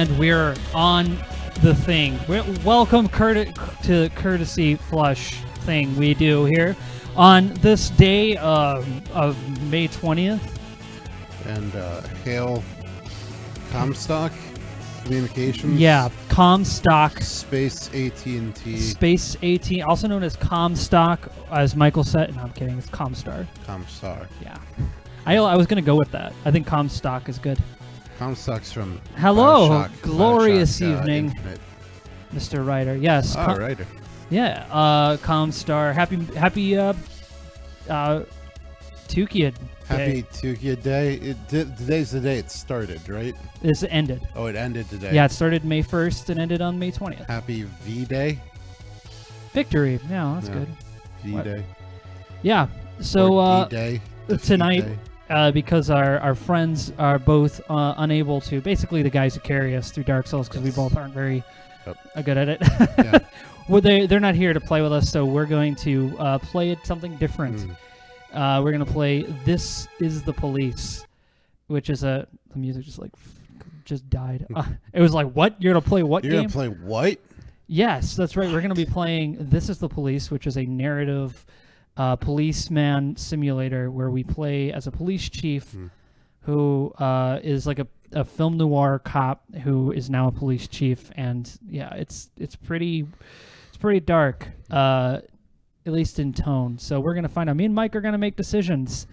and we're on the thing. Welcome to Courtesy Flush thing we do here on this day of May 20th. And hail Comstock Communications. Yeah, Comstock. Space AT&T. Space AT, also known as Comstock, as Michael said. No, I'm kidding. It's Comstar. Comstar. Yeah. I was going to go with that. I think Comstock is good. Comstock's from Hello, Bioshock, glorious evening, Infinite. Mr. Ryder. Yes. Ryder. Yeah, Comstar. Happy Tukid Happy Day. Tukid Day. Today's the day it started, right? This ended. Oh, it ended today. Yeah, it started May 1st and ended on May 20th. Happy V-Day. Victory. Yeah, that's good. V-Day. Yeah, so D-Day. tonight, because our friends are both unable to, basically the guys who carry us through Dark Souls, because we both aren't very good at it. Yeah. Well, they're not here to play with us, so we're going to play something different. We're going to play This Is the Police, which is the music just died. It was like, what? You're going to play what game? You're going to play what? Yes, that's right. We're going to be playing This Is the Police, which is a narrative policeman simulator where we play as a police chief who is like a film noir cop who is now a police chief. And yeah, it's pretty dark. At least in tone. So we're going to find out. Me and Mike are going to make decisions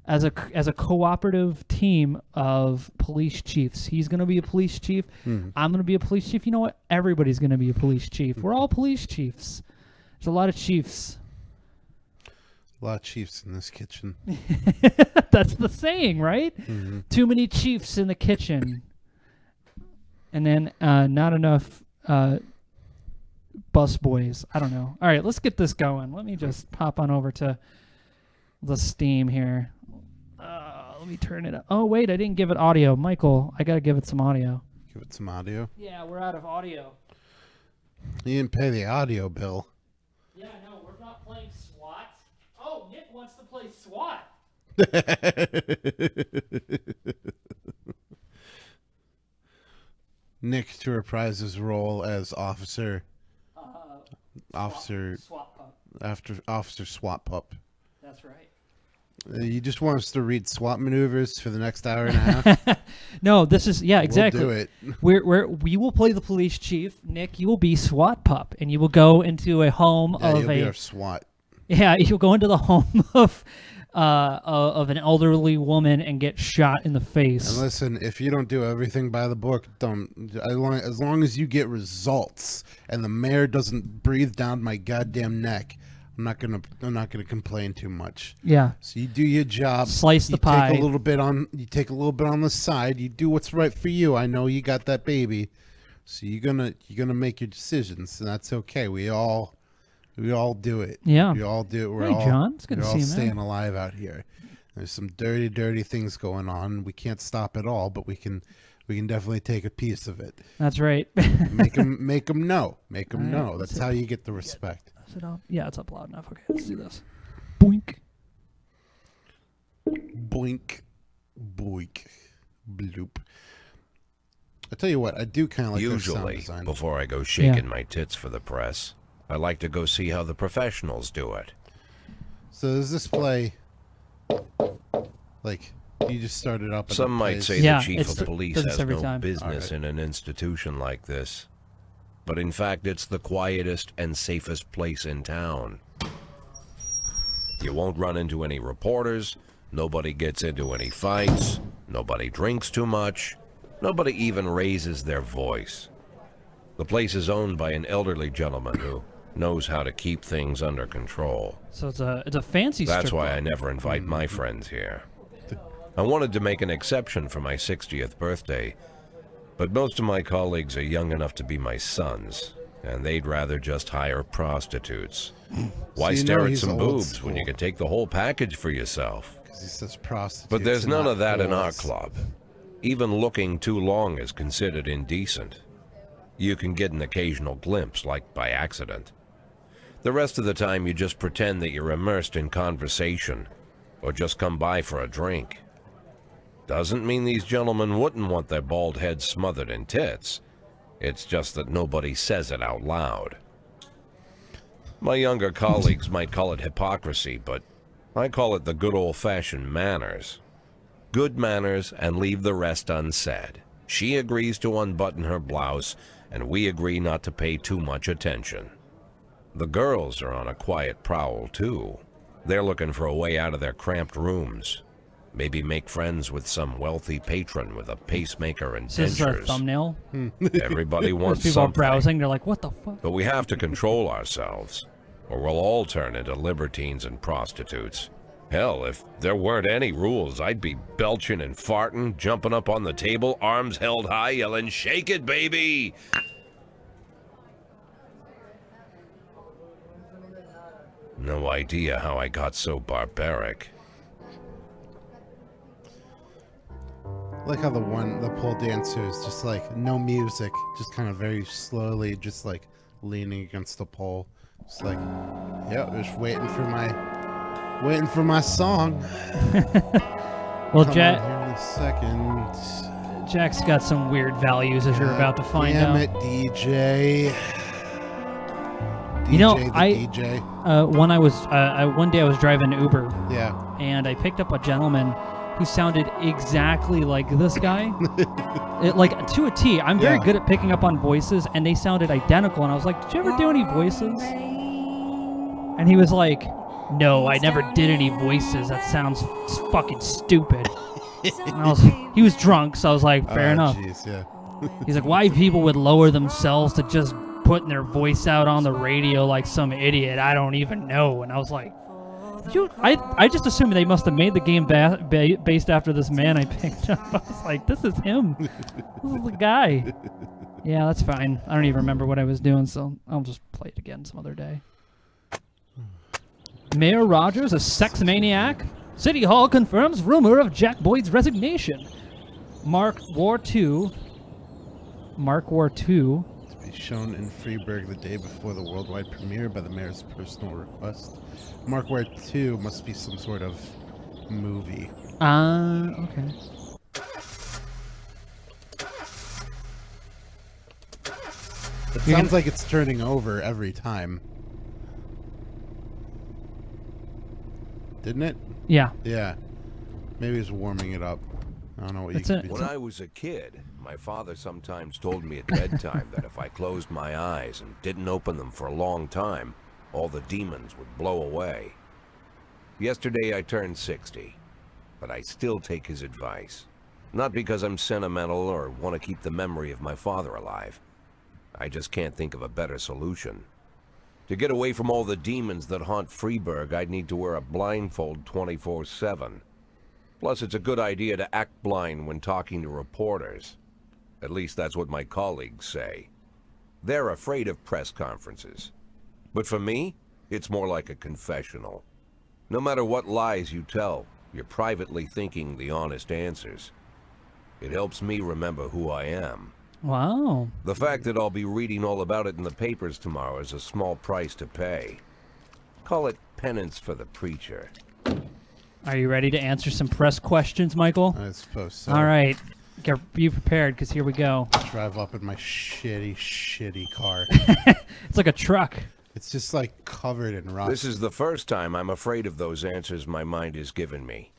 as a cooperative team of police chiefs. He's going to be a police chief. I'm going to be a police chief. You know what? Everybody's going to be a police chief. We're all police chiefs. There's a lot of chiefs. A lot of chiefs in this kitchen. That's the saying, right? Too many chiefs in the kitchen. And then not enough... bus boys. I don't know. All right, let's get this going. Let me just pop on over to the Steam here. Let me turn it up. Oh, wait, I didn't give it audio. Michael, I got to give it some audio. Give it some audio? Yeah, we're out of audio. You didn't pay the audio bill. Yeah, no, we're not playing SWAT. Oh, Nick wants to play SWAT. Nick to reprise his role as Officer SWAT pup. Officer SWAT pup. That's right. You just want us to read SWAT maneuvers for the next hour and a half? No, this is exactly. We'll do it. We will play the police chief. Nick, you will be SWAT pup, and you will go into a home of you'll be our SWAT. Yeah, you'll go into the home of an elderly woman and get shot in the face. And listen, if you don't do everything by the book, as long as you get results and the mayor doesn't breathe down my goddamn neck, I'm not gonna complain too much. Yeah. So you do your job. Slice the pie. You take a little bit on the side. You do what's right for you. I know you got that baby, so you're gonna make your decisions, and that's okay. We all do it. Yeah. We all do it. We're all, John. It's good to see you, man. Staying alive out here. There's some dirty, dirty things going on. We can't stop it all, but we can definitely take a piece of it. That's right. Make them know. Make them know. That's how you get the respect. Is it up? Yeah, it's up loud enough. Okay, let's do this. Boink. Boink. Boink. Bloop. I tell you what, I do kind of like their sound design. Before I go shaking my tits for the press, I like to go see how the professionals do it. So does this play like you just started up? Some might say the chief of police has no business in an institution like this. But in fact, it's the quietest and safest place in town. You won't run into any reporters, nobody gets into any fights, nobody drinks too much, nobody even raises their voice. The place is owned by an elderly gentleman who knows how to keep things under control. So it's a fancy strip. That's why I never invite my friends here. I wanted to make an exception for my 60th birthday, but most of my colleagues are young enough to be my sons, and they'd rather just hire prostitutes. Why stare at some boobs when you can take the whole package for yourself? Because he says prostitutes. But there's none of that in our club. Even looking too long is considered indecent. You can get an occasional glimpse, like by accident. The rest of the time you just pretend that you're immersed in conversation, or just come by for a drink. Doesn't mean these gentlemen wouldn't want their bald heads smothered in tits. It's just that nobody says it out loud. My younger colleagues might call it hypocrisy, but I call it the good old-fashioned manners. Good manners and leave the rest unsaid. She agrees to unbutton her blouse, and we agree not to pay too much attention. The girls are on a quiet prowl, too. They're looking for a way out of their cramped rooms. Maybe make friends with some wealthy patron with a pacemaker and dentures. This is our thumbnail. Everybody wants people something. Browsing, they're like, what the fuck? But we have to control ourselves, or we'll all turn into libertines and prostitutes. Hell, if there weren't any rules, I'd be belching and farting, jumping up on the table, arms held high, yelling, "Shake it, baby!" No idea how I got so barbaric. Like how the pole dancer is just like no music, just kind of very slowly, just like leaning against the pole. It's like, yeah, just waiting for my song. Well, Come Jack. on here in a second. Jack's got some weird values, as you're about to find out. Damn it, DJ. You know, DJ. when I was one day I was driving Uber. Yeah. And I picked up a gentleman who sounded exactly like this guy, like to a T. I'm very good at picking up on voices, and they sounded identical. And I was like, "Did you ever do any voices?" And he was like, "No, I never did any voices. That sounds fucking stupid." And he was drunk, so I was like, "Fair enough." Geez, yeah. He's like, "Why people would lower themselves to just putting their voice out on the radio like some idiot? I don't even know." And I was like, I just assumed they must have made the game based after this man I picked up. I was like, this is him. This is the guy. Yeah, that's fine. I don't even remember what I was doing, so I'll just play it again some other day. Mayor Rogers, a sex maniac? City Hall confirms rumor of Jack Boyd's resignation. Mark War II. To be shown in Freiburg the day before the worldwide premiere by the mayor's personal request. Mark Ware 2 must be some sort of movie. Okay. It sounds like it's turning over every time. Didn't it? Yeah. Yeah. Maybe it's warming it up. I don't know what you can be. When I was a kid, my father sometimes told me at bedtime that if I closed my eyes and didn't open them for a long time, all the demons would blow away. Yesterday I turned 60, but I still take his advice. Not because I'm sentimental or want to keep the memory of my father alive. I just can't think of a better solution. To get away from all the demons that haunt Freiburg, I'd need to wear a blindfold 24/7. Plus, it's a good idea to act blind when talking to reporters. At least that's what my colleagues say. They're afraid of press conferences. But for me, it's more like a confessional. No matter what lies you tell, you're privately thinking the honest answers. It helps me remember who I am. Wow. The fact that I'll be reading all about it in the papers tomorrow is a small price to pay. Call it penance for the preacher. Are you ready to answer some press questions, Michael? I suppose so. All right. Be prepared, because here we go. Drive up in my shitty car. It's like a truck. It's just like covered in rocks. This is the first time I'm afraid of those answers my mind has given me.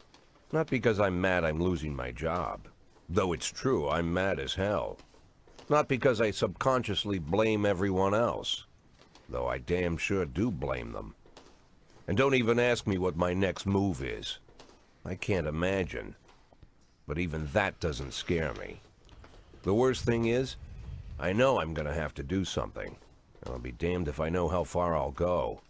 Not because I'm mad I'm losing my job. Though it's true, I'm mad as hell. Not because I subconsciously blame everyone else. Though I damn sure do blame them. And don't even ask me what my next move is. I can't imagine. But even that doesn't scare me. The worst thing is, I know I'm gonna have to do something. I'll be damned if I know how far I'll go.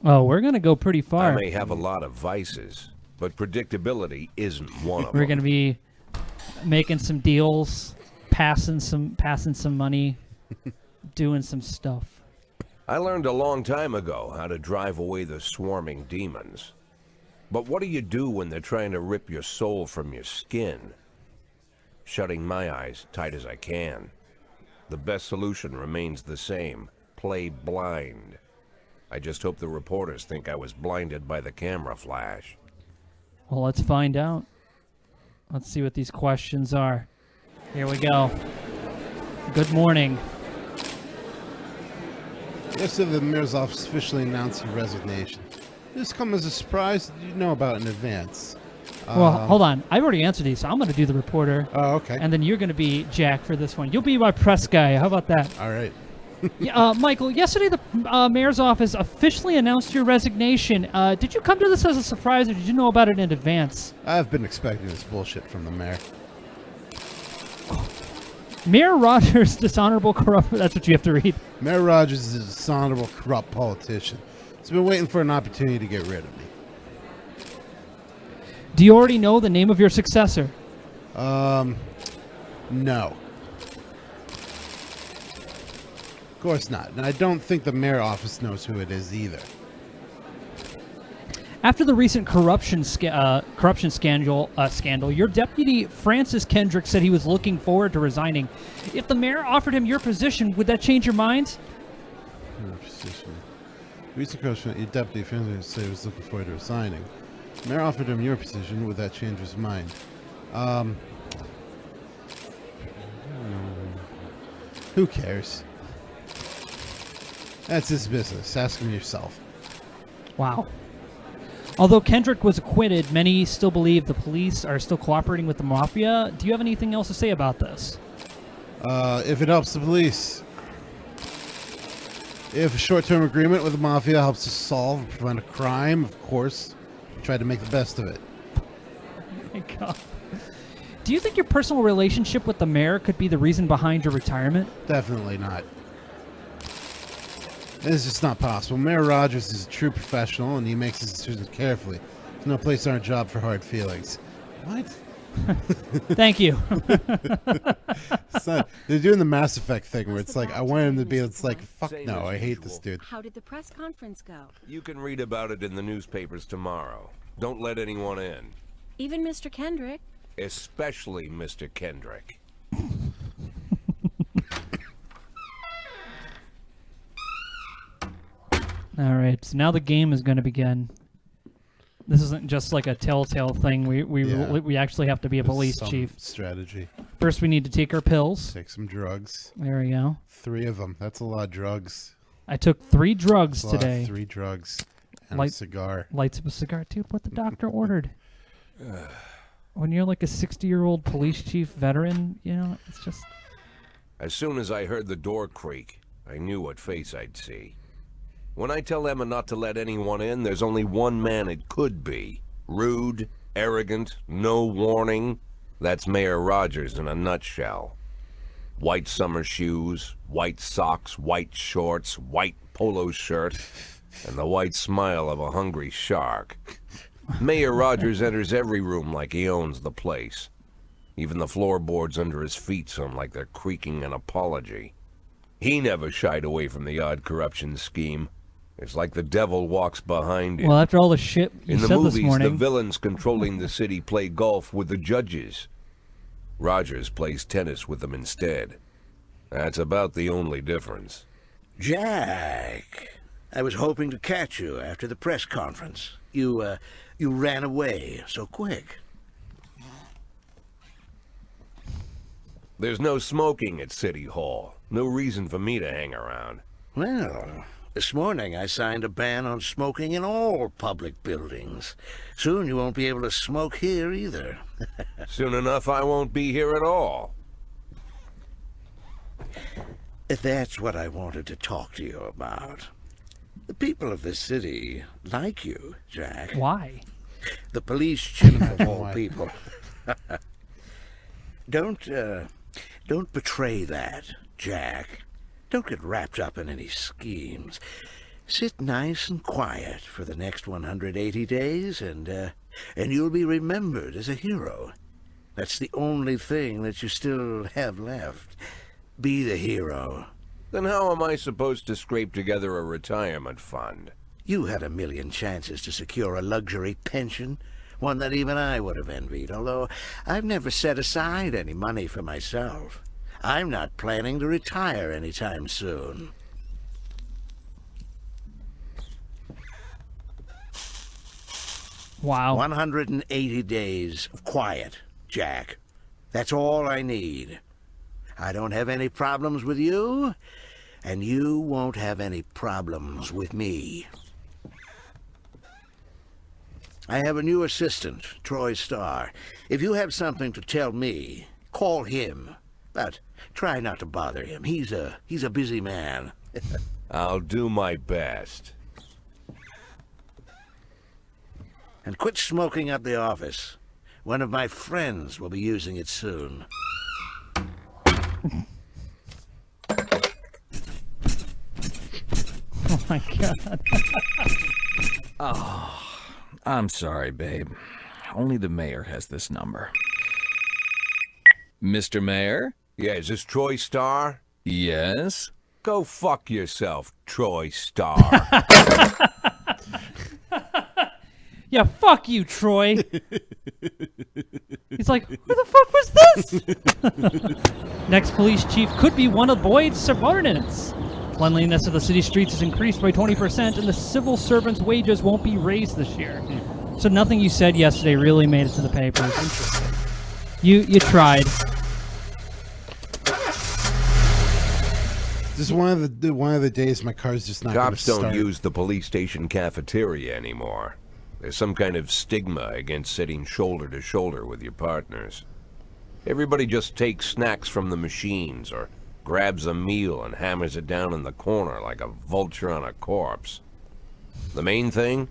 Oh, we're gonna go pretty far. I may have a lot of vices, but predictability isn't one of them. We're gonna be making some deals, passing some money, doing some stuff. I learned a long time ago how to drive away the swarming demons. But what do you do when they're trying to rip your soul from your skin? Shutting my eyes tight as I can. The best solution remains the same. Play blind. I just hope the reporters think I was blinded by the camera flash. Well, let's find out. Let's see what these questions are. Here we go. Good morning. Yesterday, the mayor's office officially announced your resignation. Did this come as a surprise? Did you know about it in advance? Well, hold on. I've already answered these, so I'm going to do the reporter. Oh, okay. And then you're going to be Jack for this one. You'll be my press guy. How about that? All right. Michael, yesterday the mayor's office officially announced your resignation. Did you come to this as a surprise, or did you know about it in advance? I've been expecting this bullshit from the mayor. Mayor Rogers, dishonorable, corrupt. That's what you have to read. Mayor Rogers is a dishonorable, corrupt politician. He's been waiting for an opportunity to get rid of me. Do you already know the name of your successor? No. Of course not. And I don't think the mayor office knows who it is either. After the recent corruption scandal, your deputy, Francis Kendrick, said he was looking forward to resigning. If the mayor offered him your position, would that change your mind? Recent corruption, your deputy, Francis, said he was looking forward to resigning. The mayor offered him your position, would that change his mind? Who cares? That's his business. Ask him yourself. Wow. Although Kendrick was acquitted, many still believe the police are still cooperating with the mafia. Do you have anything else to say about this? If it helps the police. If a short-term agreement with the mafia helps us solve or prevent a crime, of course, try to make the best of it. Oh my God. Do you think your personal relationship with the mayor could be the reason behind your retirement? Definitely not. It's just not possible. Mayor Rogers is a true professional, and he makes his decisions carefully. There's no place on our job for hard feelings. What? Thank you. They're doing the Mass Effect thing where it's like, I want him to be, it's like, fuck no, I hate this dude. How did the press conference go? You can read about it in the newspapers tomorrow. Don't let anyone in. Even Mr. Kendrick? Especially Mr. Kendrick. All right, so now the game is going to begin. This isn't just like a telltale thing. We actually have to be a police chief. Strategy. First, we need to take our pills. Take some drugs. There we go. 3 of them. That's a lot of drugs. I took 3 drugs today. 3 drugs and a cigar. Lights up a cigar too. What the doctor ordered. When you're like a 60-year-old police chief veteran, you know, it's just. As soon as I heard the door creak, I knew what face I'd see. When I tell Emma not to let anyone in, there's only one man it could be. Rude, arrogant, no warning. That's Mayor Rogers in a nutshell. White summer shoes, white socks, white shorts, white polo shirt, and the white smile of a hungry shark. Mayor Rogers enters every room like he owns the place. Even the floorboards under his feet sound like they're creaking an apology. He never shied away from the odd corruption scheme. It's like the devil walks behind him. Well, after all the shit you said this morning. In the movies, the villains controlling the city play golf with the judges. Rogers plays tennis with them instead. That's about the only difference. Jack, I was hoping to catch you after the press conference. You ran away so quick. There's no smoking at City Hall. No reason for me to hang around. Well, this morning I signed a ban on smoking in all public buildings. Soon you won't be able to smoke here either. Soon enough I won't be here at all. That's what I wanted to talk to you about. The people of this city like you, Jack. Why? The police chief of all people. Don't betray that, Jack. Don't get wrapped up in any schemes. Sit nice and quiet for the next 180 days, and you'll be remembered as a hero. That's the only thing that you still have left. Be the hero. Then how am I supposed to scrape together a retirement fund? You had a million chances to secure a luxury pension, one that even I would have envied, although I've never set aside any money for myself. I'm not planning to retire anytime soon. Wow. 180 days of quiet, Jack. That's all I need. I don't have any problems with you, and you won't have any problems with me. I have a new assistant, Troy Starr. If you have something to tell me, call him. But try not to bother him. He's a busy man. I'll do my best. And quit smoking up the office. One of my friends will be using it soon. Oh my god. Oh, I'm sorry, babe. Only the mayor has this number. Mr. Mayor? Yeah, is this Troy Starr? Yes? Go fuck yourself, Troy Starr. Yeah, fuck you, Troy. He's like, who the fuck was this? Next police chief could be one of Boyd's subordinates. Cleanliness of the city streets is increased by 20%, and the civil servants' wages won't be raised this year. So nothing you said yesterday really made it to the papers. You tried. This is one of the days my car's just not going to start. Cops don't use the police station cafeteria anymore. There's some kind of stigma against sitting shoulder to shoulder with your partners. Everybody just takes snacks from the machines or grabs a meal and hammers it down in the corner like a vulture on a corpse. The main thing?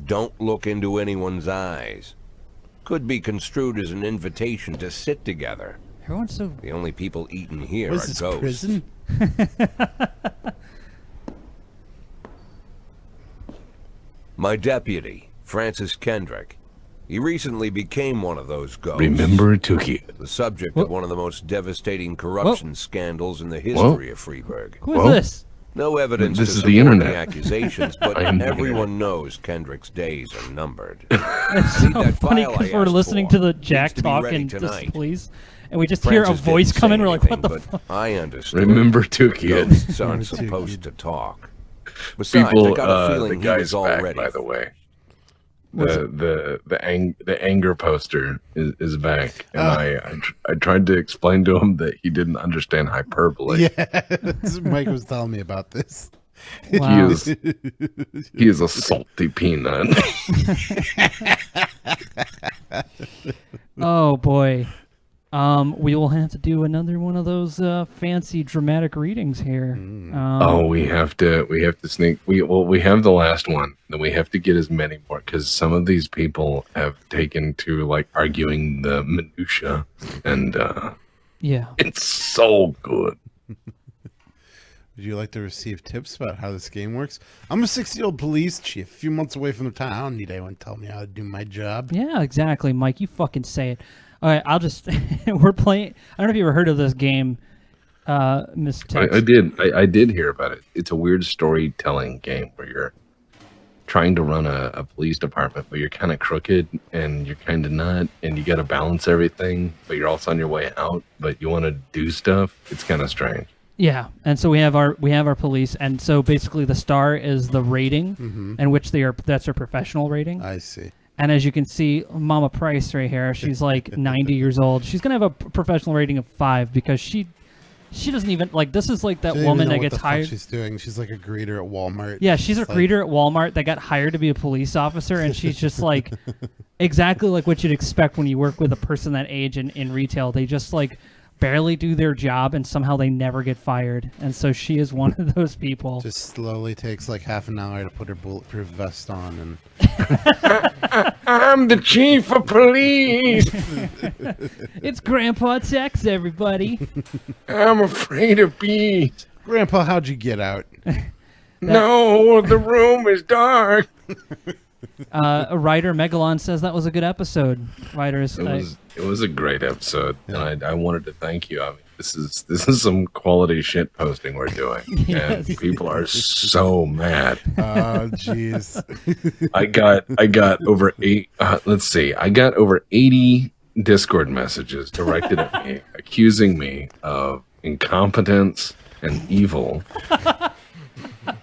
Don't look into anyone's eyes. Could be construed as an invitation to sit together. Everyone's so... The only people eating here What are is this, ghosts. prison? My deputy, Francis Kendrick. He recently became one of those ghosts. Remember Tukey. The subject of one of the most devastating corruption scandals in the history of Freeburg. Who is this? No evidence This to is support the internet. the accusations, but I am the everyone knows Kendrick's days are numbered. It's See, so that funny file I because we're asked listening for to the needs Jack to be talk ready and this tonight. police, and we just hear a Francis voice didn't come say in. We're like, what the anything, fuck? but I understood. Remember Tukey. Ghosts aren't Remember supposed Tukey. to talk. Besides, I People, got a feeling the he guy's was back, already. by the way. The anger poster is back, and I tried to explain to him that he didn't understand hyperbole. Yeah, Mike was telling me about this. Wow. He is a salty peanut. Oh boy. We will have to do another one of those fancy dramatic readings here. We have to sneak. We have the last one. Then we have to get as many more because some of these people have taken to like arguing the minutia, and Yeah. it's so good. Would you like to receive tips about how this game works? I'm a 60-year-old police chief, a few months away from the town. I don't need anyone to tell me how to do my job. Yeah, exactly, Mike. You fucking say it. All right, I'll just... We're playing... I don't know if you ever heard of this game, Miss Tex. I did. I did hear about it. It's a weird storytelling game where you're trying to run a police department, but you're kind of crooked and you're kind of not, and you got to balance everything, but you're also on your way out, but you want to do stuff. It's kind of strange. Yeah, and so we have our police, and so basically the star is the rating, in which that's their professional rating. I see. And as you can see, Mama Price right here, she's like 90 years old. She's gonna have a professional rating of 5 because she doesn't even like. This is like that She doesn't woman even know that what gets the fuck hired. She's doing. She's like a greeter at Walmart. Yeah, she's a It's like- greeter at Walmart that got hired to be a police officer, and she's just like exactly like what you'd expect when you work with a person that age in retail. They just like barely do their job, and somehow they never get fired. And so she is one of those people. Just slowly takes like half an hour to put her bulletproof vest on, and I'm the chief of police. It's Grandpa Tex, everybody. I'm afraid of bees. Grandpa, how'd you get out? No, the room is dark. A writer, Megalon, says that was a good episode. Writers, It was a great episode, and I wanted to thank you. I mean, this is some quality shit posting we're doing, Yes. and people are so mad. Oh, jeez. I got over I got over 80 Discord messages directed at me, accusing me of incompetence and evil.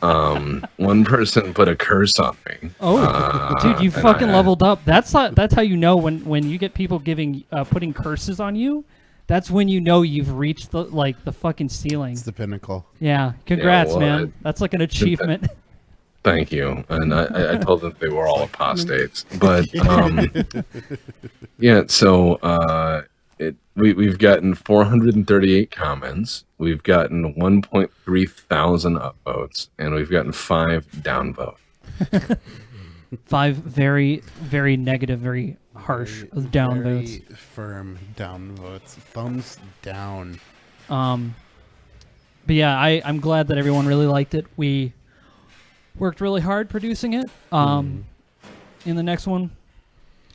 One person put a curse on me. Oh, dude, you fucking leveled up. That's how you know when you get people putting curses on you. That's when you know you've reached the fucking ceiling. It's the pinnacle. Yeah, congrats, man. That's like an achievement. Thank you. And I told them they were all apostates. But yeah, so we've gotten 438 comments. We've gotten 1.3 thousand upvotes, and we've gotten 5 downvote. 5 very, very negative, very harsh downvotes. Very firm downvotes. Thumbs down. But yeah, I'm glad that everyone really liked it. We worked really hard producing it. In the next one,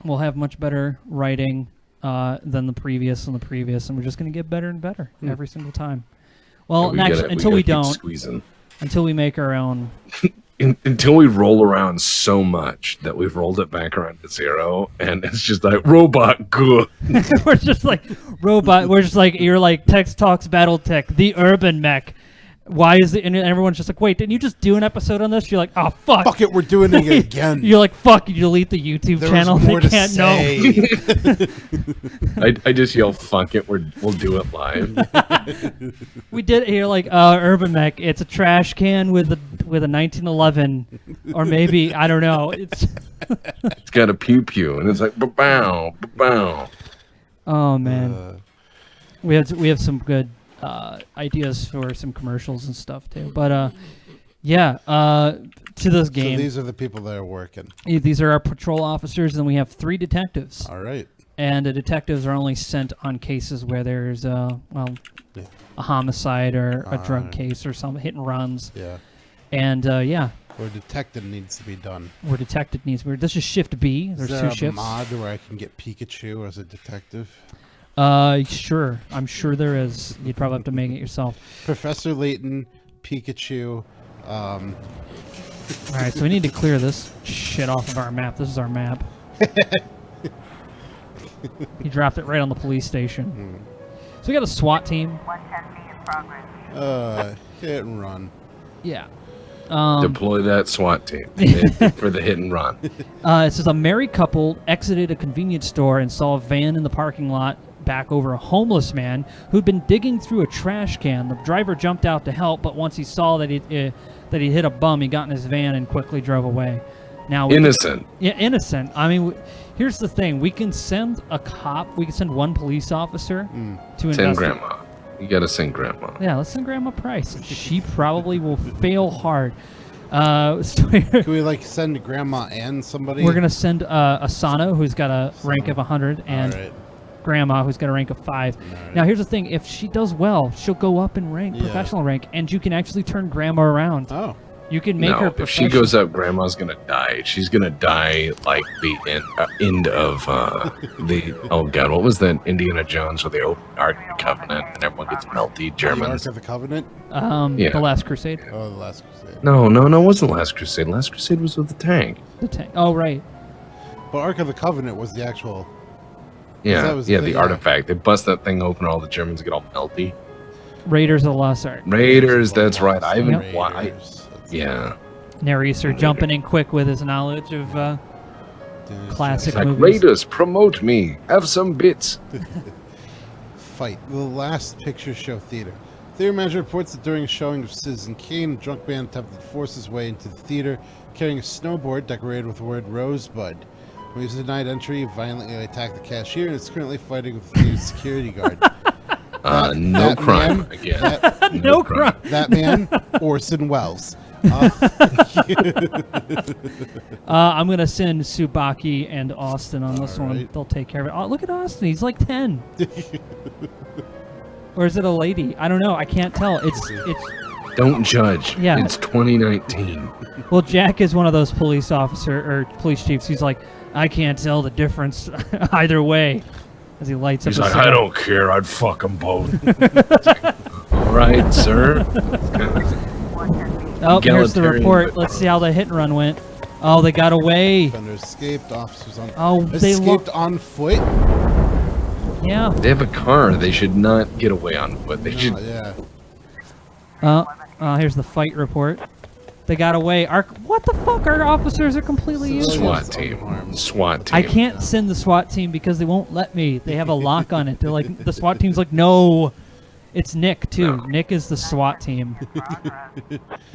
we'll have much better writing than the previous, and we're just going to get better and better every single time. Well, until we make our own. Until we roll around so much that we've rolled it back around to 0, and it's just like robot good. We're just like robot. We're just like you're like Tex Talks BattleTech, the urban mech. Why is it? And everyone's just like, wait, didn't you just do an episode on this? You're like, oh fuck, fuck it, we're doing it again. You're like, fuck, you delete the YouTube channel. They can't know. I just yell, fuck it, we'll do it live. We did it here, like Urban Mech. It's a trash can with a 1911, or maybe I don't know. It's got a pew pew, and it's like bow bow. Oh man, we have some good ideas for some commercials and stuff too. But yeah, to this game. So these are the people that are working. These are our patrol officers, and we have 3 detectives. All right. And the detectives are only sent on cases where there's a homicide or a drug case or some hit and runs. Yeah. And yeah. Where detective needs to be done. This is shift B. There's 2 shifts. Is there a mod where I can get Pikachu as a detective? Sure. I'm sure there is. You'd probably have to make it yourself. Professor Layton, Pikachu. All right, so we need to clear this shit off of our map. This is our map. He dropped it right on the police station. So we got a SWAT team. 110B in progress. Hit and run. Yeah. Deploy that SWAT team for the hit and run. It says a married couple exited a convenience store and saw a van in the parking lot back over a homeless man who'd been digging through a trash can. The driver jumped out to help, but once he saw that he hit a bum, he got in his van and quickly drove away. Now innocent. Innocent. I mean, here's the thing: we can send a cop. We can send one police officer to investigate. Send Grandma. You gotta send Grandma. Yeah, let's send Grandma Price. She probably will fail hard. Can we send Grandma and somebody? We're gonna send Asano, who's got a rank of 100, and Grandma, who's got a rank of 5. Right. Now, here's the thing: if she does well, she'll go up in rank, professional rank, and you can actually turn Grandma around. Oh. You can make her. If she goes up, Grandma's gonna die. She's gonna die like the end of the. Oh God, what was that Indiana Jones with the Ark of the Covenant and everyone gets melty? Germans. The Ark of the Covenant. The Last Crusade. Oh, the Last Crusade. No, it wasn't Last Crusade. Last Crusade was with the tank. The tank. Oh, right. But Ark of the Covenant was the actual. Yeah, the artifact. They bust that thing open, all the Germans get all melty. Raiders of the Lost Ark. Raiders, that's right. I even yeah. Naresar jumping in quick with his knowledge of classic movies. Raiders, promote me. Have some bits. Fight. The Last Picture Show Theater. Theater manager reports that during a showing of Citizen Kane, a drunk man attempted to force his way into the theater carrying a snowboard decorated with the word Rosebud. When he was denied entry, he violently attacked the cashier and is currently fighting with the theater's security guard. No crime man, again. No crime. That man, Orson Welles. I'm going to send Tsubaki and Austin on this one. They'll take care of it. Oh, look at Austin. He's like 10. Or is it a lady? I don't know. I can't tell. It's. Don't judge. Yeah. It's 2019. Well, Jack is one of those police chiefs. He's like, I can't tell the difference either way. As he lights up. He's like, I don't care. I'd fuck them both. All right, sir. Oh, here's the report. Let's see how the hit and run went. Oh, they got away. Thunder escaped. Officers on. Oh, they escaped on foot. Yeah. They have a car. They should not get away on foot. They should. Yeah. Here's the fight report. They got away. What the fuck? Our officers are completely useless. SWAT team. SWAT team. I can't send the SWAT team because they won't let me. They have a lock on it. They're like, the SWAT team's like, no. It's Nick, too. No. Nick is the SWAT team.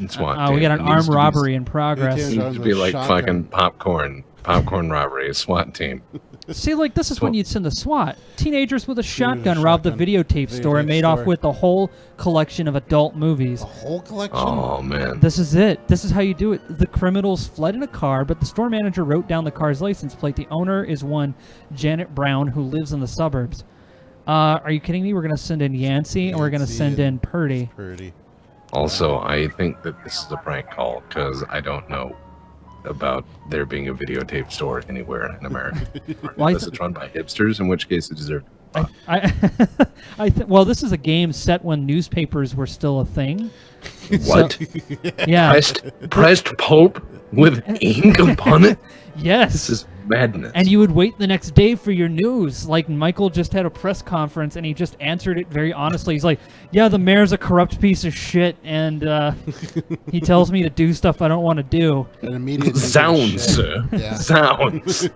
SWAT team. We got an armed robbery in progress. It needs to be like fucking popcorn. Popcorn robbery, SWAT team. See, like, this is when you'd send the SWAT. Teenagers with a shotgun robbed the videotape store and made off with the whole collection of adult movies. A whole collection? Oh, man. This is it. This is how you do it. The criminals fled in a car, but the store manager wrote down the car's license plate. The owner is one Janet Brown, who lives in the suburbs. Are you kidding me? We're going to send in Yancey, and we're going to send in Purdy. Also, I think that this is a prank call, because I don't know about there being a videotape store anywhere in America. Unless it's run by hipsters, in which case it deserves. Well, this is a game set when newspapers were still a thing. What? So, yeah. Pressed pulp with ink upon it? Yes. This is madness. And you would wait the next day for your news. Like, Michael just had a press conference, and he just answered it very honestly. He's like, yeah, the mayor's a corrupt piece of shit, and he tells me to do stuff I don't want to do. And immediately sounds, sir. Yeah. Sounds.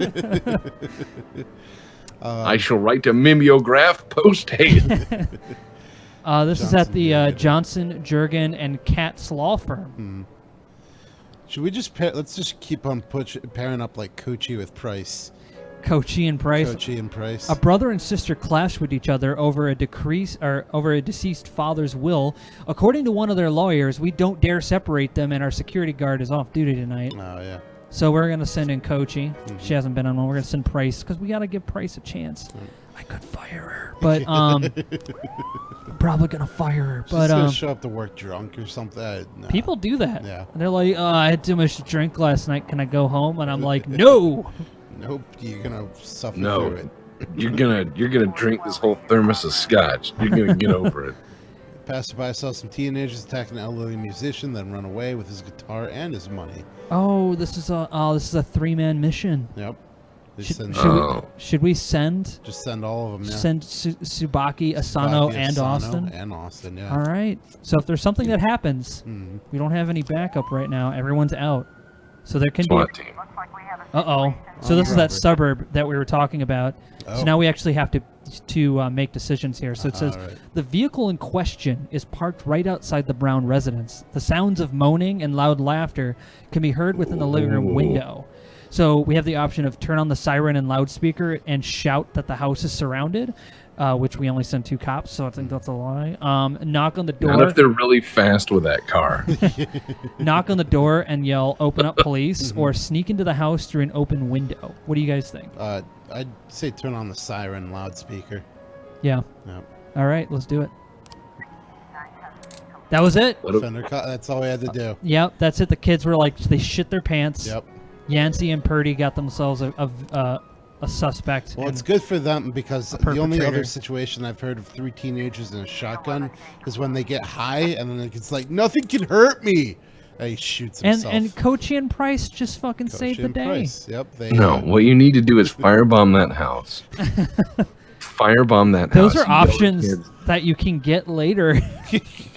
I shall write a mimeograph post-haste. This is at the Johnson, Jurgen, and Katz law firm. Should we just let's just keep on pairing up like Coachy with Price. Coachy and Price. Coachy and Price. A brother and sister clashed with each other over a deceased father's will. According to one of their lawyers, we don't dare separate them, and our security guard is off duty tonight. Oh yeah. So we're gonna send in Coachy. She hasn't been on one. We're gonna send Price because we gotta give Price a chance. I could fire her, but I'm probably gonna fire her. But she's gonna show up to work drunk or something. No. People do that. Yeah. They're like, I had too much to drink last night. Can I go home? And I'm like, no. Nope. You're gonna suffer No. through it. You're gonna drink this whole thermos of scotch. You're gonna get over it. Passerby saw some teenagers attack an elderly musician, then run away with his guitar and his money. Oh, this is a 3-man mission. Yep. Should we send? Just send all of them. Yeah. Send Tsubaki, Asano, and Austin. And Austin, yeah. All right. So if there's something that happens, we don't have any backup right now. Everyone's out. So there can SWAT be. team. Uh-oh. So this is that suburb that we were talking about. Oh. So now we actually have to make decisions here. So it says, the vehicle in question is parked right outside the Brown residence. The sounds of moaning and loud laughter can be heard within the living room window. So we have the option of turn on the siren and loudspeaker and shout that the house is surrounded, which we only send 2 cops, so I think that's a lie. Knock on the door. Not if they're really fast with that car. Knock on the door and yell, open up police, or sneak into the house through an open window. What do you guys think? I'd say turn on the siren loudspeaker. Yeah. Yep. All right, let's do it. That was it. That's all we had to do. Yep, that's it. The kids were like, they shit their pants. Yep. Yancey and Purdy got themselves a suspect. Well, it's good for them because the only other situation I've heard of 3 teenagers and a shotgun is when they get high and then it's like, nothing can hurt me. And he shoots himself. And Coachy and Price just fucking saved the day. Price. Yep. No, what you need to do is firebomb that house. Firebomb that house. Those are options that you can get later.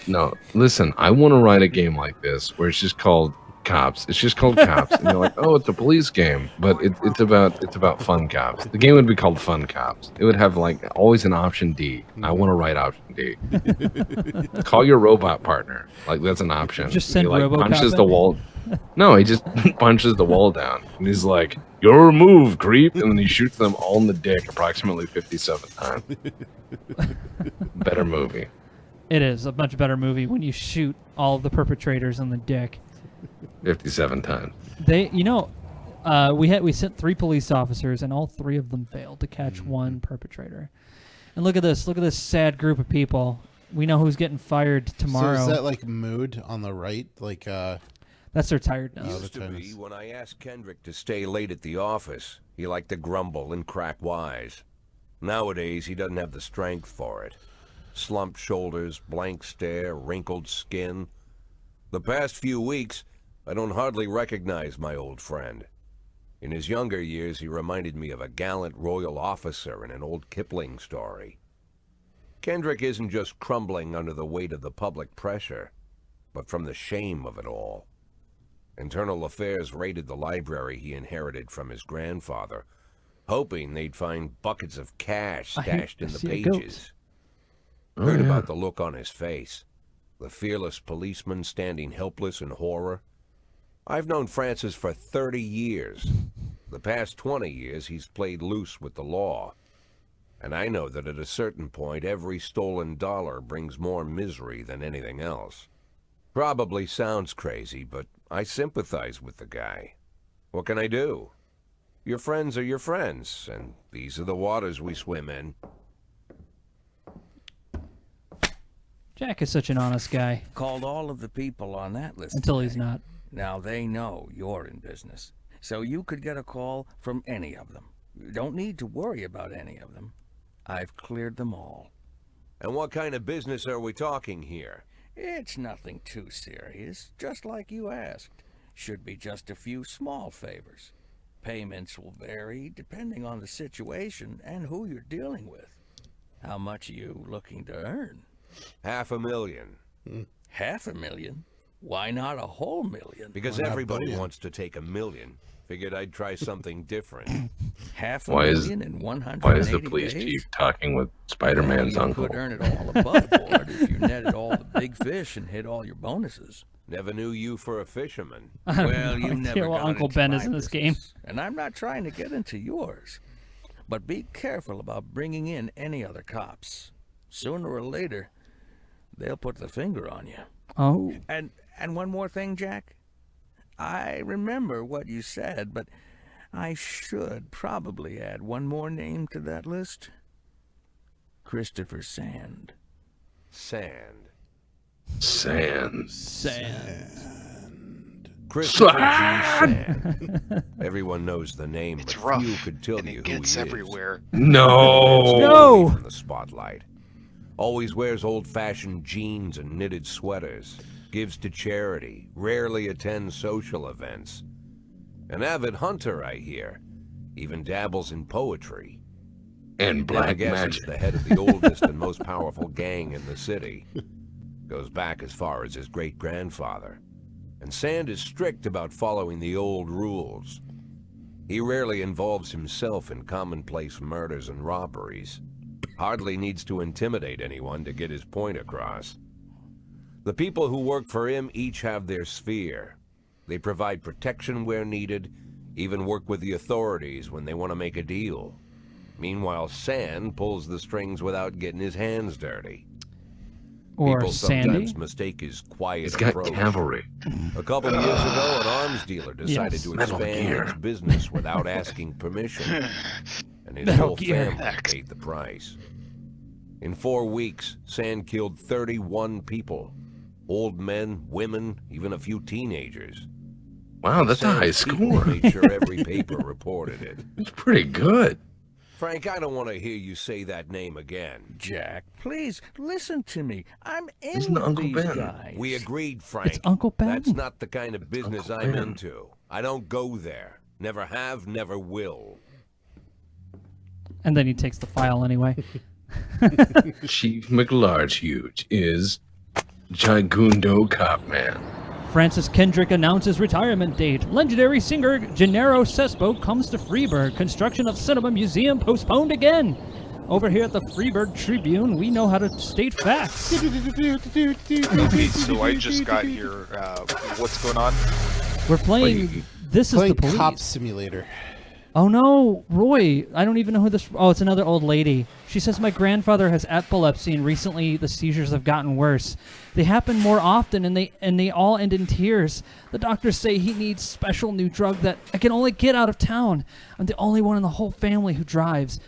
No, listen, I want to write a game like this where it's just called Cops. It's just called Cops, and you're like, oh, it's a police game, but it's about fun cops. The game would be called Fun Cops. It would have like always an option D. I want to write option D. Call your robot partner. Like that's an option. Just send he like RoboCop punches in. the wall. No, he just punches the wall down, and he's like, "Your move, creep!" And then he shoots them all in the dick approximately 57 times. Better movie. It is a much better movie when you shoot all of the perpetrators in the dick. 57 times. We sent 3 police officers, and all 3 of them failed to catch one perpetrator. And look at this sad group of people. We know who's getting fired tomorrow. So is that like mood on the right? Like that's their tiredness. Used to be when I asked Kendrick to stay late at the office, he liked to grumble and crack wise. Nowadays, he doesn't have the strength for it. Slumped shoulders, blank stare, wrinkled skin. The past few weeks, I don't hardly recognize my old friend. In his younger years, he reminded me of a gallant royal officer in an old Kipling story. Kendrick isn't just crumbling under the weight of the public pressure, but from the shame of it all. Internal Affairs raided the library he inherited from his grandfather, hoping they'd find buckets of cash stashed in the pages. Heard about the look on his face, the fearless policeman standing helpless in horror. I've known Francis for 30 years. The past 20 years he's played loose with the law. And I know that at a certain point, every stolen dollar brings more misery than anything else. Probably sounds crazy, but I sympathize with the guy. What can I do? Your friends are your friends, and these are the waters we swim in. Jack is such an honest guy. Called all of the people on that list until today. He's not. Now they know you're in business, so you could get a call from any of them. You don't need to worry about any of them. I've cleared them all. And what kind of business are we talking here? It's nothing too serious, just like you asked. Should be just a few small favors. Payments will vary depending on the situation and who you're dealing with. How much are you looking to earn? $500,000. $500,000? Why not a whole million? Because everybody wants to take $1 million. Figured I'd try something different. $500,000 in 180 Why is the police chief talking with Spider-Man's uncle? You could earn it all above board if you netted all the big fish and hit all your bonuses. Never knew you for a fisherman. Well, you never got Uncle into Ben my is in this business, game. and I'm not trying to get into yours. But be careful about bringing in any other cops. Sooner or later, they'll put the finger on you. Oh. And one more thing, Jack. I remember what you said, but I should probably add one more name to that list. Christopher Sand. Sand. Christopher G. Sand. Everyone knows the name, it's but rough, few could tell and you it who gets he everywhere. is. No! From the spotlight. Always wears old-fashioned jeans and knitted sweaters. Gives to charity. Rarely attends social events. An avid hunter, I hear. Even dabbles in poetry. And black magic. He's the head of the oldest and most powerful gang in the city. Goes back as far as his great-grandfather. And Sand is strict about following the old rules. He rarely involves himself in commonplace murders and robberies. Hardly needs to intimidate anyone to get his point across. The people who work for him each have their sphere. They provide protection where needed, even work with the authorities when they want to make a deal. Meanwhile, Sand pulls the strings without getting his hands dirty. Or People Sandy. sometimes mistake his quiet He's got approach. cavalry. A couple of years ago, an arms dealer decided to Metal expand Gear. his business without asking permission, and his Metal whole Gear. family paid the price. In 4 weeks, Sand killed 31 people. Old men, women, even a few teenagers. Wow, that's a high Sand's people score. made sure every paper reported it. It's pretty good. Frank, I don't want to hear you say that name again. Jack, please, listen to me. I'm in Isn't it with Uncle these Ben? guys. We agreed, Frank. It's Uncle Ben. That's not the kind of business Uncle I'm Ben. into. I don't go there. Never have, never will. And then he takes the file anyway. Chief McLarge is Jagundo Copman. Francis Kendrick announces retirement date. Legendary singer Gennaro Cespo comes to Freeburg. Construction of Cinema Museum postponed again. Over here at the Freeburg Tribune, we know how to state facts. Okay, so I just got here. What's going on? We're playing This is the Playing Police. Cop Simulator. Oh no, Roy, I don't even know who this... Oh, it's another old lady. She says, my grandfather has epilepsy and recently the seizures have gotten worse. They happen more often and they all end in tears. The doctors say he needs special new drug that I can only get out of town. I'm the only one in the whole family who drives.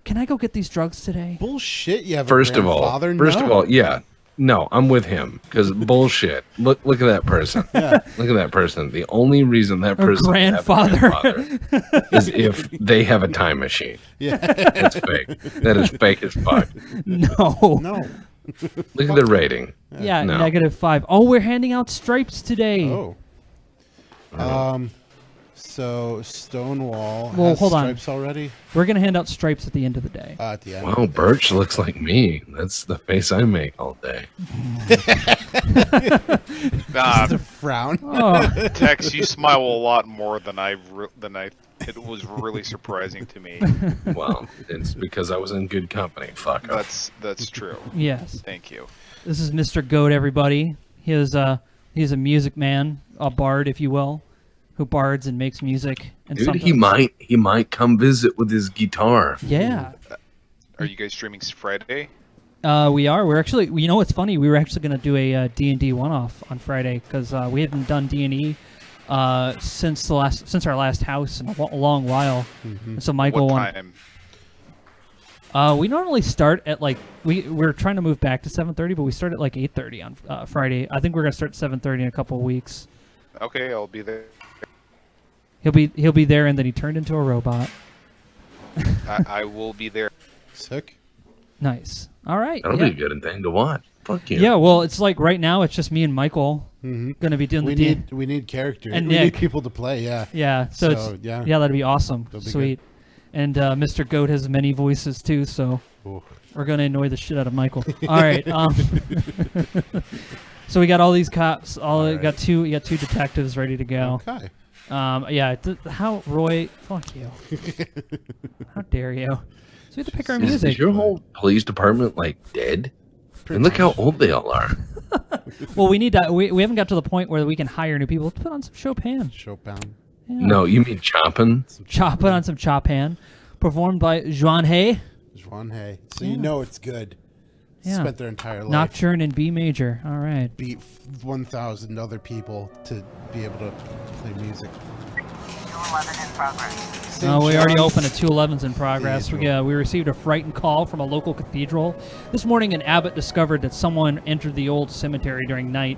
Can I go get these drugs today? Bullshit, you have First a of all, grandfather? yeah. No, I'm with him because bullshit. Look at that person. Yeah. Look at that person. The only reason that Her person grandfather. is if they have a time machine. Yeah. That's fake. That is fake as fuck. No. No. Look at the rating. Yeah, No. -5. Oh, we're handing out stripes today. Oh. So Stonewall Well, has hold on. stripes already? We're going to hand out stripes at the end of the day. At the end. Wow, Birch looks like me. That's the face I make all day. Just a frown. Oh. Tex, you smile a lot more than it was really surprising to me. Well, it's because I was in good company. Fuck off. That's true. Yes. Thank you. This is Mr. Goat, everybody. He's a music man, a bard, if you will, who bards and makes music. And Dude, he might come visit with his guitar. Yeah. Are you guys streaming Friday? We are. We're actually. You know what's funny? We were actually going to do a D&D one-off on Friday because we haven't done D&E since our last house in a long while. Mm-hmm. So Michael what time? We normally start at we're trying to move back to 7:30, but we start at 8:30 on Friday. I think we're gonna start at 7:30 in a couple of weeks. Okay, I'll be there. He'll be there, and then he turned into a robot. I will be there. Sick. Nice. All right. That'll be a good thing to watch. Fuck you. Yeah. Well, it's right now. It's just me and Michael gonna be doing we need characters. And we Nick. need people to play. Yeah. Yeah. So yeah, that'd be awesome. That'll be Sweet. And Mr. Goat has many voices too, so we're gonna annoy the shit out of Michael. All right. So we got all these cops. We got two detectives ready to go. Okay. How Roy? Fuck you. How dare you? So we have to pick our music. Is your whole police department dead? And look how old they all are. Well, we need to. We haven't got to the point where we can hire new people. Let's put on some Chopin. Chopin. Yeah. No, you mean Choppin'? Put on some Chopin, performed by Juan Hay. Juan Hay. So you know it's good. Yeah. Spent their entire life. Nocturne in B major. All right. Beat 1,000 other people to be able to play music. 211 in progress. We already opened a 211's in progress. We received a frightened call from a local cathedral. This morning, an abbot discovered that someone entered the old cemetery during night.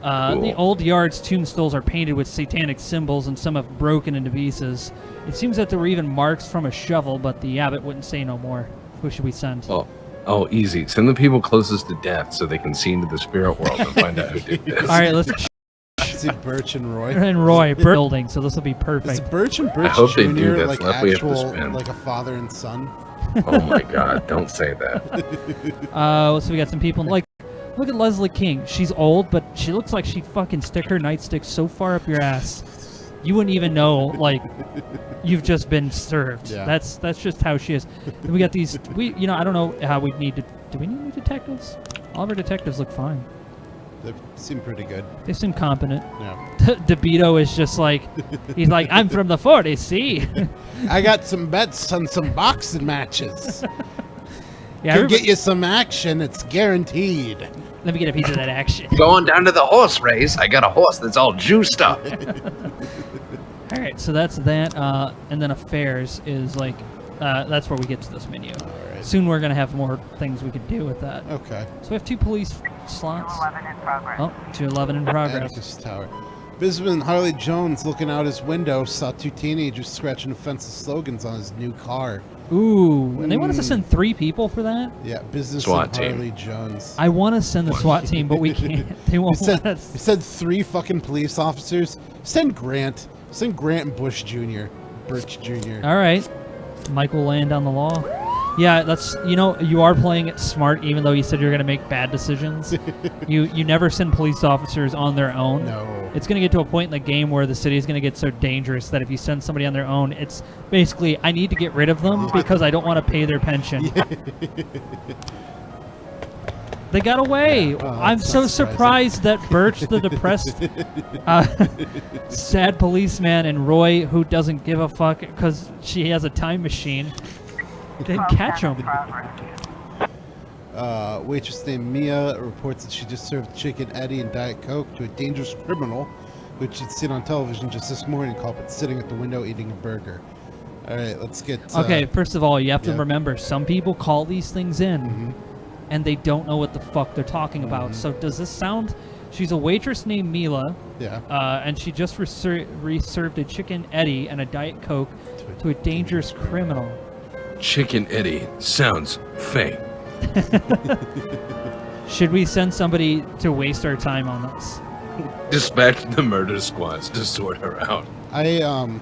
Cool. The old yard's tombstones are painted with satanic symbols, and some have broken into pieces. It seems that there were even marks from a shovel, but the abbot wouldn't say no more. Who should we send? Oh, easy. Send the people closest to death so they can see into the spirit world and find out who did this. All right, let's see Birch and Roy. Building, so this will be perfect. Is Birch and Birch I hope Jr. they do. That's like left we have to actual, spend. like a father and son? Oh my God! Don't say that. So we got some people look at Leslie King. She's old, but she looks like she'd fucking stick her nightstick so far up your ass, you wouldn't even know you've just been served. Yeah. That's just how she is. And we got these. I don't know how we need to. Do we need new detectives? All of our detectives look fine. They seem pretty good. They seem competent. Yeah. DeVito is just he's like, I'm from the 40s, see? I got some bets on some boxing matches. Yeah, Can get you some action, it's guaranteed. Let me get a piece of that action. Going down to the horse race. I got a horse that's all juiced up. All right, so that's that. And then affairs is that's where we get to this menu. Right. Soon we're going to have more things we could do with that. Okay. So we have 2 police slots. 211 in progress. 211 in progress. Atticus Tower. Businessman Harley Jones looking out his window saw 2 teenagers scratching offensive slogans on his new car. Ooh, and they want us to send 3 people for that? Yeah, Businessman SWAT team. Harley Jones. I want to send the SWAT team, but we can't. They won't let us. It said 3 fucking police officers. Send Grant. Send Grant and Bush Jr. Birch Jr. All right. Michael laying down the law. Yeah, that's you are playing it smart, even though you said you're going to make bad decisions. You never send police officers on their own. No. It's going to get to a point in the game where the city is going to get so dangerous that if you send somebody on their own, it's basically I need to get rid of them because I don't want to pay their pension. They got away. I'm so surprised that Birch, the depressed, sad policeman, and Roy, who doesn't give a fuck because she has a time machine, didn't catch him. Waitress named Mia reports that she just served Chicken Eddie and Diet Coke to a dangerous criminal, which she'd seen on television just this morning, culprit sitting at the window eating a burger. All right, let's get... Okay, first of all, you have to remember, some people call these things in, and they don't know what the fuck they're talking about. So does this sound... She's a waitress named Mila, and she just reserved a Chicken Eddie and a Diet Coke to a dangerous criminal. Chicken Eddie sounds fake. Should we send somebody to waste our time on this? Dispatch the murder squads to sort her out. The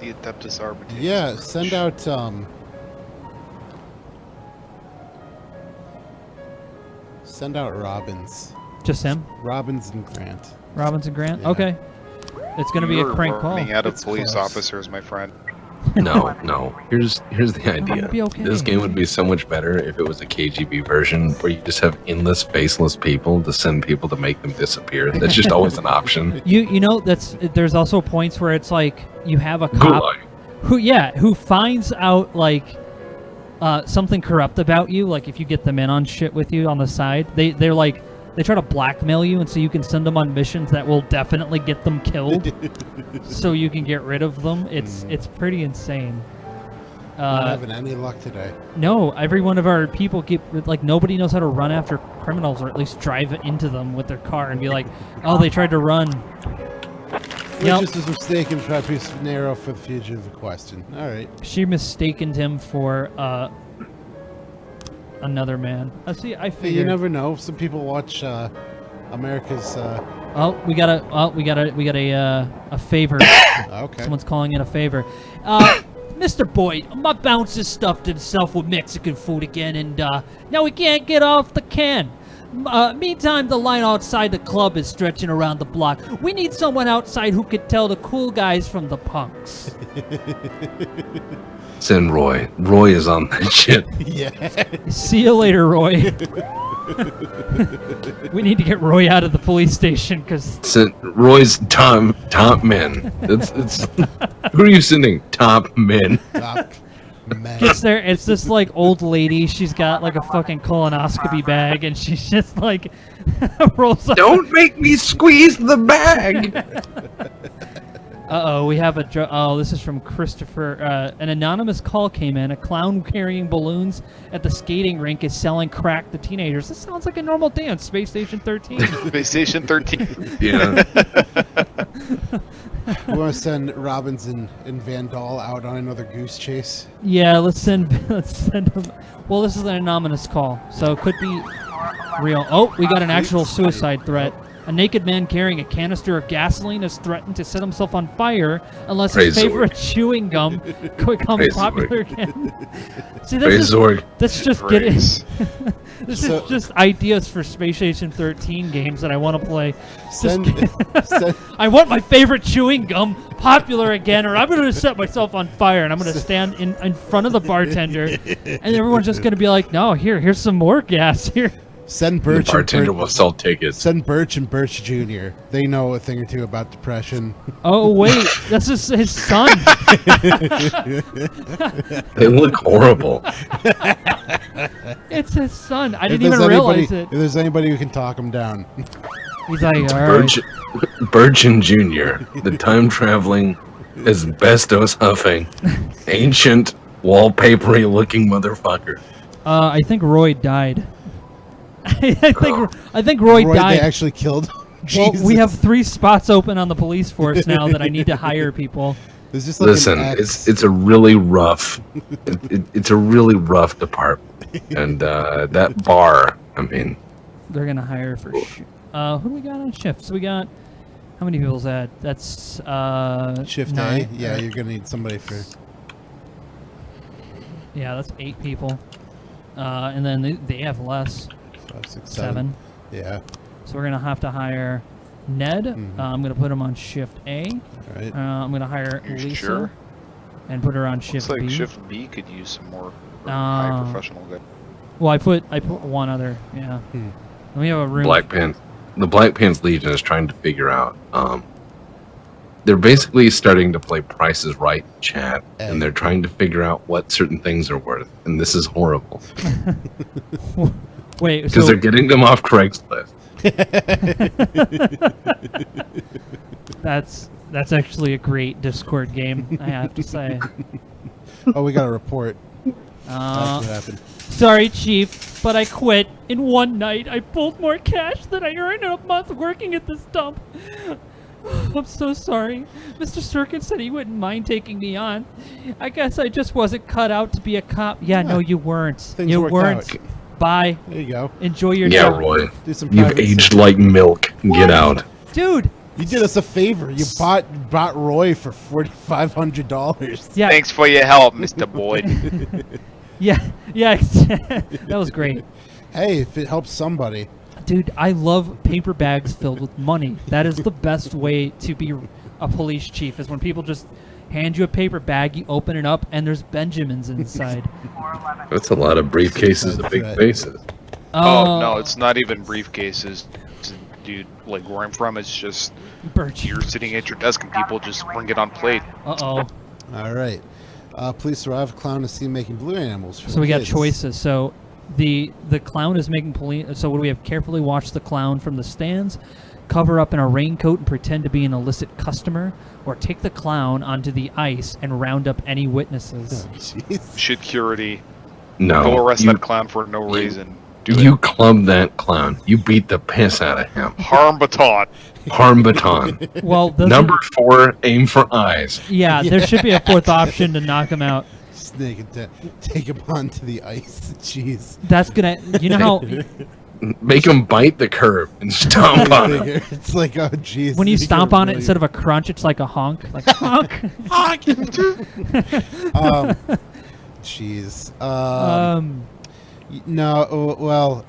Adeptus Arbitrator. Yeah, send out Robbins. Just him? Robbins and Grant. Robbins and Grant? Yeah. Okay. It's going to be a crank call. Running out of It's police close. officers, my friend. No. Here's the idea. be okay. This game would be so much better if it was a KGB version where you just have endless faceless people to send people to make them disappear. That's just always an option. You know, there's also points where it's like you have a cop Gulag. who finds out like something corrupt about you, like if you get them in on shit with you on the side, they're like they try to blackmail you, and so you can send them on missions that will definitely get them killed, so you can get rid of them. It's pretty insane. Not having any luck today. No, every one of our people nobody knows how to run after criminals, or at least drive into them with their car and be like, oh, they tried to run. Yep. Just was mistaken for narrow for the future of the question. All right. She mistaken him for another man. I figured. Hey, you never know. Some people watch America's. We got a favor. Okay. Someone's calling in a favor. Mr. Boyd, my bouncer stuffed himself with Mexican food again, and now he can't get off the can. Meantime, the line outside the club is stretching around the block. We need someone outside who could tell the cool guys from the punks. Send Roy. Roy is on that shit. Yeah. See you later, Roy. We need to get Roy out of the police station because Roy's top men. It's who are you sending? Top men. Top men. gets there. It's this like old lady. She's got like a fucking colonoscopy bag, and she's just like rolls up. Don't make me squeeze the bag. We have a this is from Christopher. An anonymous call came in. A clown carrying balloons at the skating rink is selling crack to teenagers. This sounds like a normal day on Space Station 13. Space Station 13. Yeah. We want to send Robbins and Van Dahl out on another goose chase. Yeah, let's send them. Well, this is an anonymous call, so it could be real. Oh, we got an actual suicide threat. A naked man carrying a canister of gasoline has threatened to set himself on fire unless his favorite chewing gum becomes popular again. See, this is just getting. This is just ideas for Space Station 13 games that I want to play. I want my favorite chewing gum popular again, or I'm going to set myself on fire, and I'm going to stand in front of the bartender, and everyone's just going to be like, "No, here's some more gas here." Send Birch. The bartender will sell tickets. Send Birch and Birch Jr. They know a thing or two about depression. Oh wait, that's his son. They look horrible. It's his son. I didn't even realize it. If there's anybody who can talk him down. He's like, all right. Birch and Jr., the time-traveling, asbestos huffing, ancient, wallpapery-looking motherfucker. I think Roy died. I think Roy died. They actually killed. Well, we have 3 spots open on the police force now that I need to hire people. Just like listen, it's a really rough, it's a really rough department, and that bar. I mean, they're gonna hire for. Who do we got on shift? So we got how many people's that? That's shift 9. A. Yeah, you're gonna need somebody for. Yeah, that's 8 people, and then they have less. 5, 6, 7. Yeah. So we're gonna have to hire Ned. Mm-hmm. I'm gonna put him on shift A. All right. I'm gonna hire Lisa sure? and put her on shift Looks like B. shift B could use some more high professional guy. Well, I put one other. Yeah. And we have a room. The Black Pants Legion is trying to figure out. They're basically starting to play Price is Right chat, and they're trying to figure out what certain things are worth, and this is horrible. Wait, because they're getting them off Craigslist. That's actually a great Discord game, I have to say. Oh, we got a report. That's what happened. Sorry, Chief, but I quit. In one night, I pulled more cash than I earned in a month working at this dump. I'm so sorry. Mr. Sirkin said he wouldn't mind taking me on. I guess I just wasn't cut out to be a cop. Yeah, no, you weren't. Things you worked weren't. out. Bye. There you go. Enjoy your Yeah, day. Roy. Do some You've private aged stuff. like milk. What? Get out. Dude, You did us a favor. You bought Roy for $4,500. Yeah. Thanks for your help, Mr. Boyd. Yeah. That was great. Hey, if it helps somebody. Dude, I love paper bags filled with money. That is the best way to be a police chief, is when people just hand you a paper bag, you open it up, and there's Benjamins inside. That's a lot of briefcases of big faces. Oh, no, it's not even briefcases. Dude, like where I'm from, it's just you're sitting at your desk and people just bring it on plate. Uh-oh. All right. Police arrive. Clown is seen making blue animals. For So we got kids. choices. So the clown is making police. So what do we have? Carefully watch the clown from the stands, cover up in a raincoat and pretend to be an illicit customer, or take the clown onto the ice and round up any witnesses. Security. No. Go arrest that clown for no reason. You club that clown. You beat the piss out of him. Harm baton. Harm baton. Well, number 4, aim for eyes. Yeah, there should be a fourth option to knock him out. Snake and take him onto the ice. Jeez. That's gonna. You know how. Make him bite the curb and stomp on it. It's like, oh jeez. When you stomp on it, instead of a crunch, it's like a honk. Like honk. Honk. Jeez. No, well.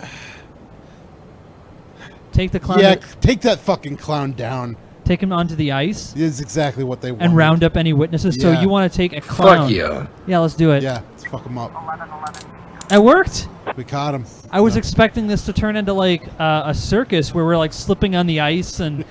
Take the clown. Yeah, take that fucking clown down. Take him onto the ice. Is exactly what they want. And round up any witnesses. Yeah. So you want to take a clown? Fuck yeah. Yeah, let's do it. Yeah, let's fuck him up. It worked. We caught him. I was expecting this to turn into like a circus where we're like slipping on the ice and.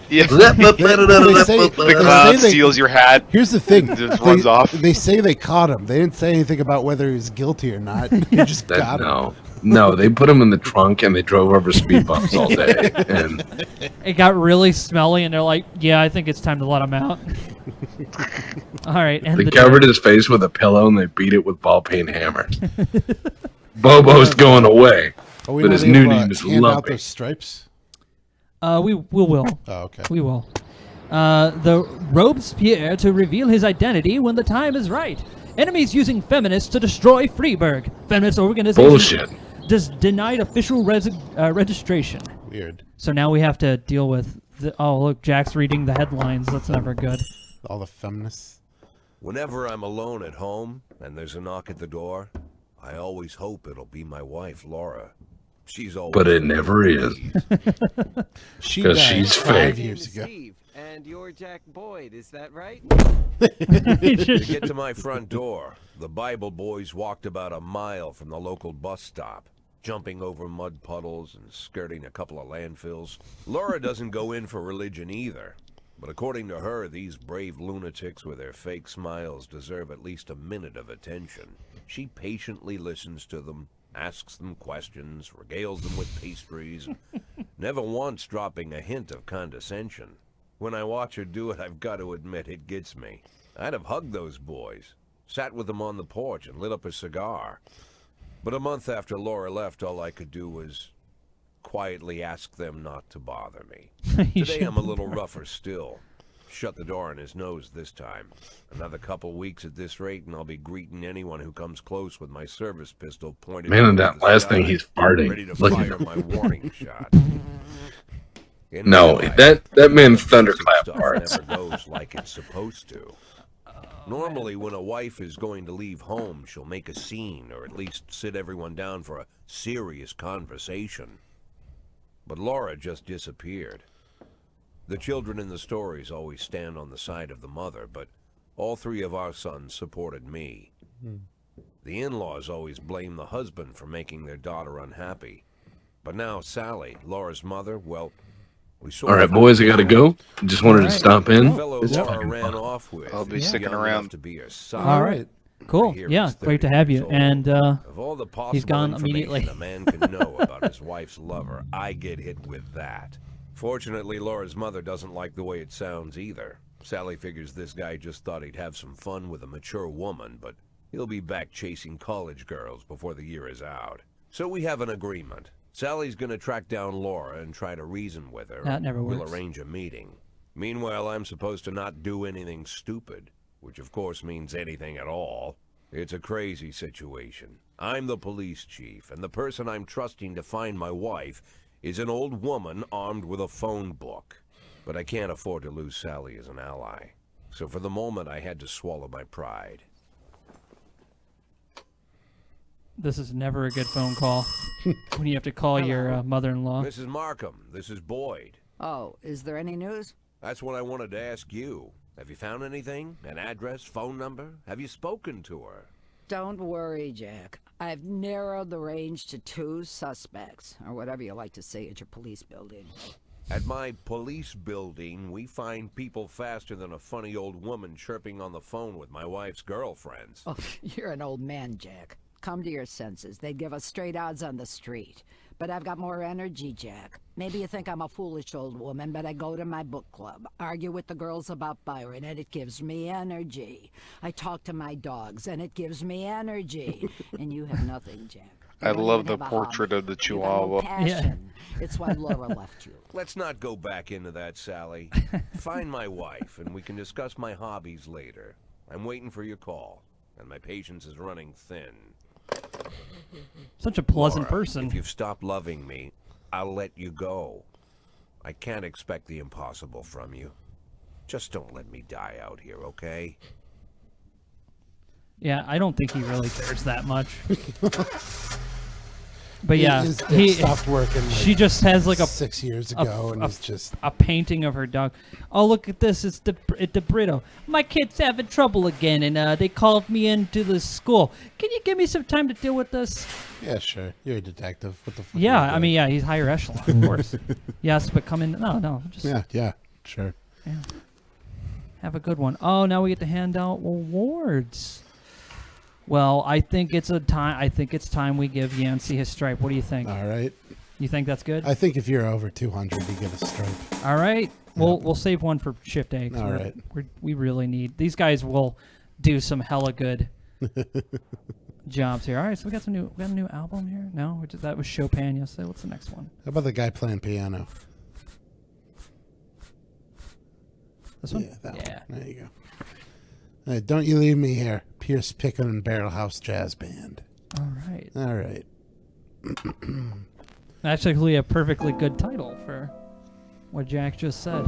Yeah. The clown steals your hat. Here's the thing. Just runs off. They say they caught him. They didn't say anything about whether he was guilty or not. They just got him. No, they put him in the trunk and they drove over speed bumps all day. And it got really smelly, and they're like, "Yeah, I think it's time to let him out." All right, and they covered his face with a pillow and they beat it with ball peen hammers. Bobo's going away, but his new name is hand out Lumpy. those stripes? We will. Oh, okay. We will. The Robespierre to reveal his identity when the time is right. Enemies using feminists to destroy Freiburg. Feminist organization Bullshit. Denied official registration. Weird. So now we have to deal with. Oh, look, Jack's reading the headlines. That's never good. All the feminists. Whenever I'm alone at home and there's a knock at the door, I always hope it'll be my wife, Laura. She's always. But it never is. Because she's 5 fake. years ago. And you're Jack Boyd, is that right? To get to my front door, the Bible boys walked about a mile from the local bus stop, jumping over mud puddles and skirting a couple of landfills. Laura doesn't go in for religion either, but according to her, these brave lunatics with their fake smiles deserve at least a minute of attention. She patiently listens to them, asks them questions, regales them with pastries, never once dropping a hint of condescension. When I watch her do it, I've got to admit it gets me. I'd have hugged those boys, sat with them on the porch and lit up a cigar. But a month after Laura left, all I could do was quietly ask them not to bother me. Today I'm a little rougher still. Shut the door on his nose this time. Another couple weeks at this rate, and I'll be greeting anyone who comes close with my service pistol pointed. Man, and that last thing he's farting. Ready to Look fire at my warning shot. No, that man's thunderclap farts. Never goes like it's supposed to. Normally, when a wife is going to leave home, she'll make a scene, or at least sit everyone down for a serious conversation. But Laura just disappeared. The children in the stories always stand on the side of the mother, but all 3 of our sons supported me. The in-laws always blame the husband for making their daughter unhappy. But now Sally, Laura's mother, well, all right, boys, I gotta go. Just wanted to stop in. It's Laura ran off with. I'll be sticking around. To be her son. All right. Cool. Yeah, great to have you. And of all the possible he's gone immediately. A man can know about his wife's lover, I get hit with that. Fortunately, Laura's mother doesn't like the way it sounds either. Sally figures this guy just thought he'd have some fun with a mature woman, but he'll be back chasing college girls before the year is out. So we have an agreement. Sally's gonna track down Laura and try to reason with her. That never works. We'll arrange a meeting. Meanwhile, I'm supposed to not do anything stupid, which of course means anything at all. It's a crazy situation. I'm the police chief, and the person I'm trusting to find my wife is an old woman armed with a phone book. But I can't afford to lose Sally as an ally. So for the moment, I had to swallow my pride. This is never a good phone call when you have to call your mother-in-law. Mrs. Markham, this is Boyd. Oh, is there any news? That's what I wanted to ask you. Have you found anything? An address, phone number? Have you spoken to her? Don't worry, Jack. I've narrowed the range to 2 suspects, or whatever you like to say at your police building. At my police building, we find people faster than a funny old woman chirping on the phone with my wife's girlfriends. Oh, you're an old man, Jack. Come to your senses. They'd give us straight odds on the street. But I've got more energy, Jack. Maybe you think I'm a foolish old woman, but I go to my book club, argue with the girls about Byron, and it gives me energy. I talk to my dogs, and it gives me energy. And you have nothing, Jack. I love the portrait of the Chihuahua. Yeah. It's why Laura left you. Let's not go back into that, Sally. Find my wife, and we can discuss my hobbies later. I'm waiting for your call, and my patience is running thin. Such a pleasant Laura, person. If you've stopped loving me, I'll let you go. I can't expect the impossible from you. Just don't let me die out here, okay? Yeah, I don't think he really cares that much. But yeah, he stopped working. Like she just has like 6 years ago, and it's just a painting of her dog. Oh, look at this! It's the Brito. My kid's having trouble again, and they called me into the school. Can you give me some time to deal with this? Yeah, sure. You're a detective. What the fuck? Yeah, I mean, yeah, he's higher echelon, of course. Yes, but come in. No, just yeah, sure. Yeah. Have a good one. Oh, now we get to hand out awards. Well, I think it's time we give Yancey his stripe. What do you think? All right. You think that's good? I think if you're over 200, you get a stripe. All right. We'll save one for Shift A. All right. We really need these guys. Will do some hella good jobs here. All right. So we got a new album here. No, that was Chopin yesterday. What's the next one? How about the guy playing piano? This one? Yeah, that one. There you go. Don't You Leave Me Here. Pierce Pickett and Barrelhouse Jazz Band. All right. All right. That's actually a perfectly good title for what Jack just said.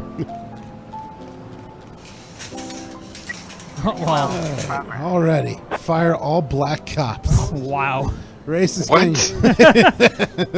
Wow. Already. Fire all black cops. Wow. Racist What? gang.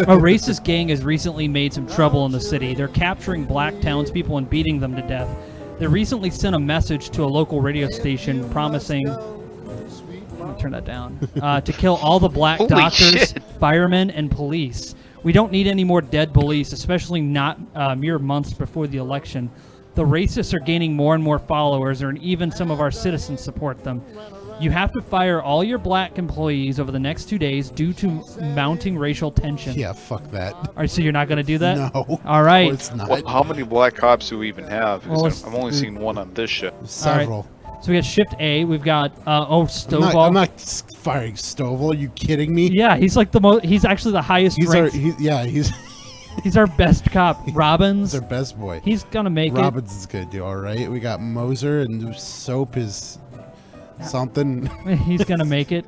A racist gang has recently made some trouble in the city. They're capturing black townspeople and beating them to death. They recently sent a message to a local radio station promising, let me turn that down, to kill all the black Holy doctors, shit. firemen, and police. We don't need any more dead police, especially not mere months before the election. The racists are gaining more and more followers, and even some of our citizens support them. You have to fire all your black employees over the next 2 days due to mounting racial tension. Yeah, fuck that. All right, so you're not going to do that? No. All right. Of course not. Well, how many black cops do we even have? 'Cause Well, I've only seen one on this ship. Several. All right. So we got Shift A. We've got Stovall. I'm not firing Stovall. Are you kidding me? Yeah, he's like the most. He's actually the highest ranked. He's our best cop. Robbins. He's our best boy. He's gonna make Robbins is gonna do all right. We got Moser, and Soap is something. He's gonna make it.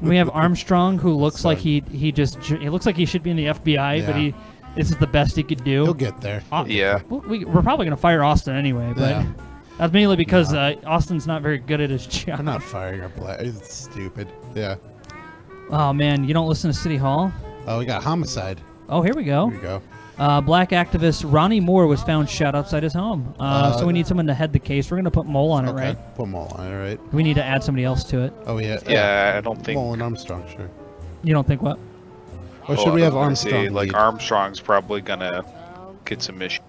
We have Armstrong, who looks like he looks like he should be in the FBI, but this is the best he could do. He'll get there. Yeah. We're probably gonna fire Austin anyway, but Yeah. that's mainly because Austin's not very good at his job. I'm not firing our black. It's stupid. Yeah. Oh man, you don't listen to City Hall? Oh, we got Homicide. Oh, here we go. Here we go. Black activist Ronnie Moore was found shot outside his home. So we need someone to head the case. We're going to put Mole on it, right? Put Mole on it, right? We need to add somebody else to it. Oh, yeah. Yeah, I don't think. Mole and Armstrong, sure. You don't think what? Or should we have I was gonna Armstrong say, like lead? Armstrong's probably gonna get some mission.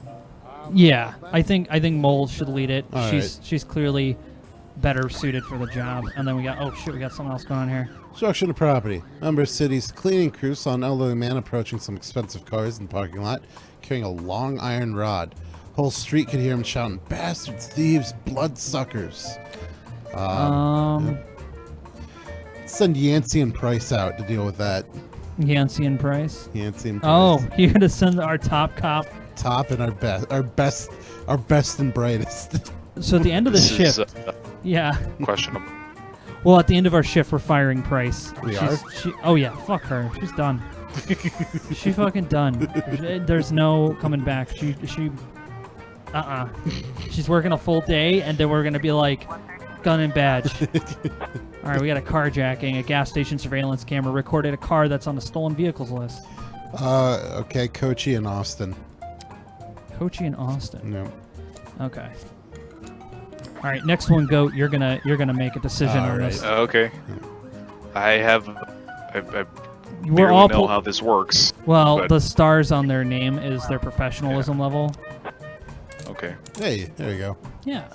Yeah, I think Mole should lead it. All She's clearly better suited for the job. And then we got we got something else going on here. Destruction of property. Member of City's cleaning crew saw an elderly man approaching some expensive cars in the parking lot, carrying a long iron rod. Whole street could hear him shouting, "Bastards, thieves, bloodsuckers!" Send Yancey and Price out to deal with that. Yancey and Price. Yancey and Price. Oh, you're gonna send our top cop. Top and our best and brightest. So at the end of the This is, shift, yeah. Questionable. Well, at the end of our shift, we're firing Price. We are? Oh yeah, fuck her. She's done. She fucking done. There's no coming back. She She's working a full day, and then we're going to be like, gun and badge. All right, we got a carjacking. A gas station surveillance camera recorded a car that's on the stolen vehicles list. Okay, Kochi and Austin. Kochi and Austin. No. Okay. All right, next one, Goat. You're gonna make a decision on this. Okay. I We're barely all know how this works. Well, but- the stars on their name is their professionalism level. Okay. Hey, there you go. Yeah.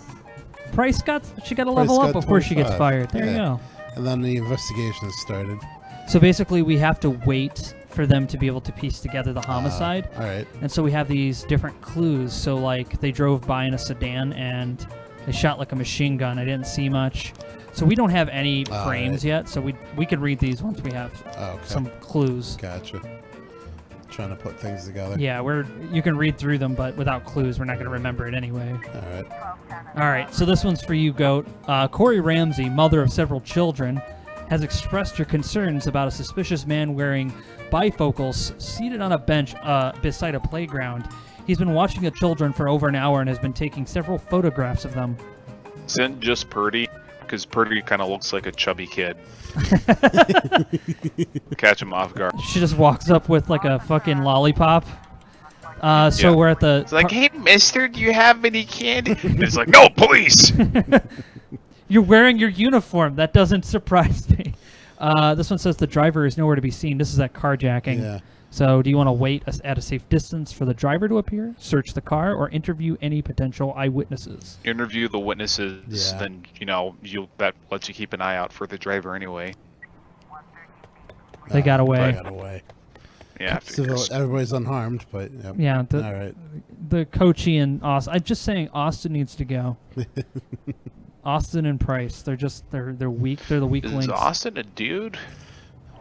Price got a Price level up got before she gets 25. fired. There you Yeah. go. And then the investigation started. So basically, we have to wait for them to be able to piece together the homicide. All right. And so we have these different clues. So like they drove by in a sedan and they shot like a machine gun. I didn't see much. So we don't have any frames yet. So we could read these once we have some clues. Gotcha. Trying to put things together. Yeah, you can read through them, but without clues, we're not going to remember it anyway. All right. All right, so this one's for you, Goat. Corey Ramsey, mother of several children, has expressed her concerns about a suspicious man wearing bifocals seated on a bench beside a playground. He's been watching the children for over an hour and has been taking several photographs of them. Isn't just Purdy? Because Purdy kind of looks like a chubby kid. Catch him off guard. She just walks up with like a fucking lollipop. So we're at the... It's like, hey, mister, do you have any candy? And it's like, no, police! You're wearing your uniform. That doesn't surprise me. This one says the driver is nowhere to be seen. This is that carjacking. Yeah. So do you want to wait at a safe distance for the driver to appear, search the car, or interview any potential eyewitnesses? Interview the witnesses, then, that lets you keep an eye out for the driver anyway. They got away. They got away. Yeah, So everybody's unharmed, but... Yep. Yeah. All right. The Kochi and Austin. I'm just saying Austin needs to go. Austin and Price. They're weak. They're the weak links. Is Austin a dude?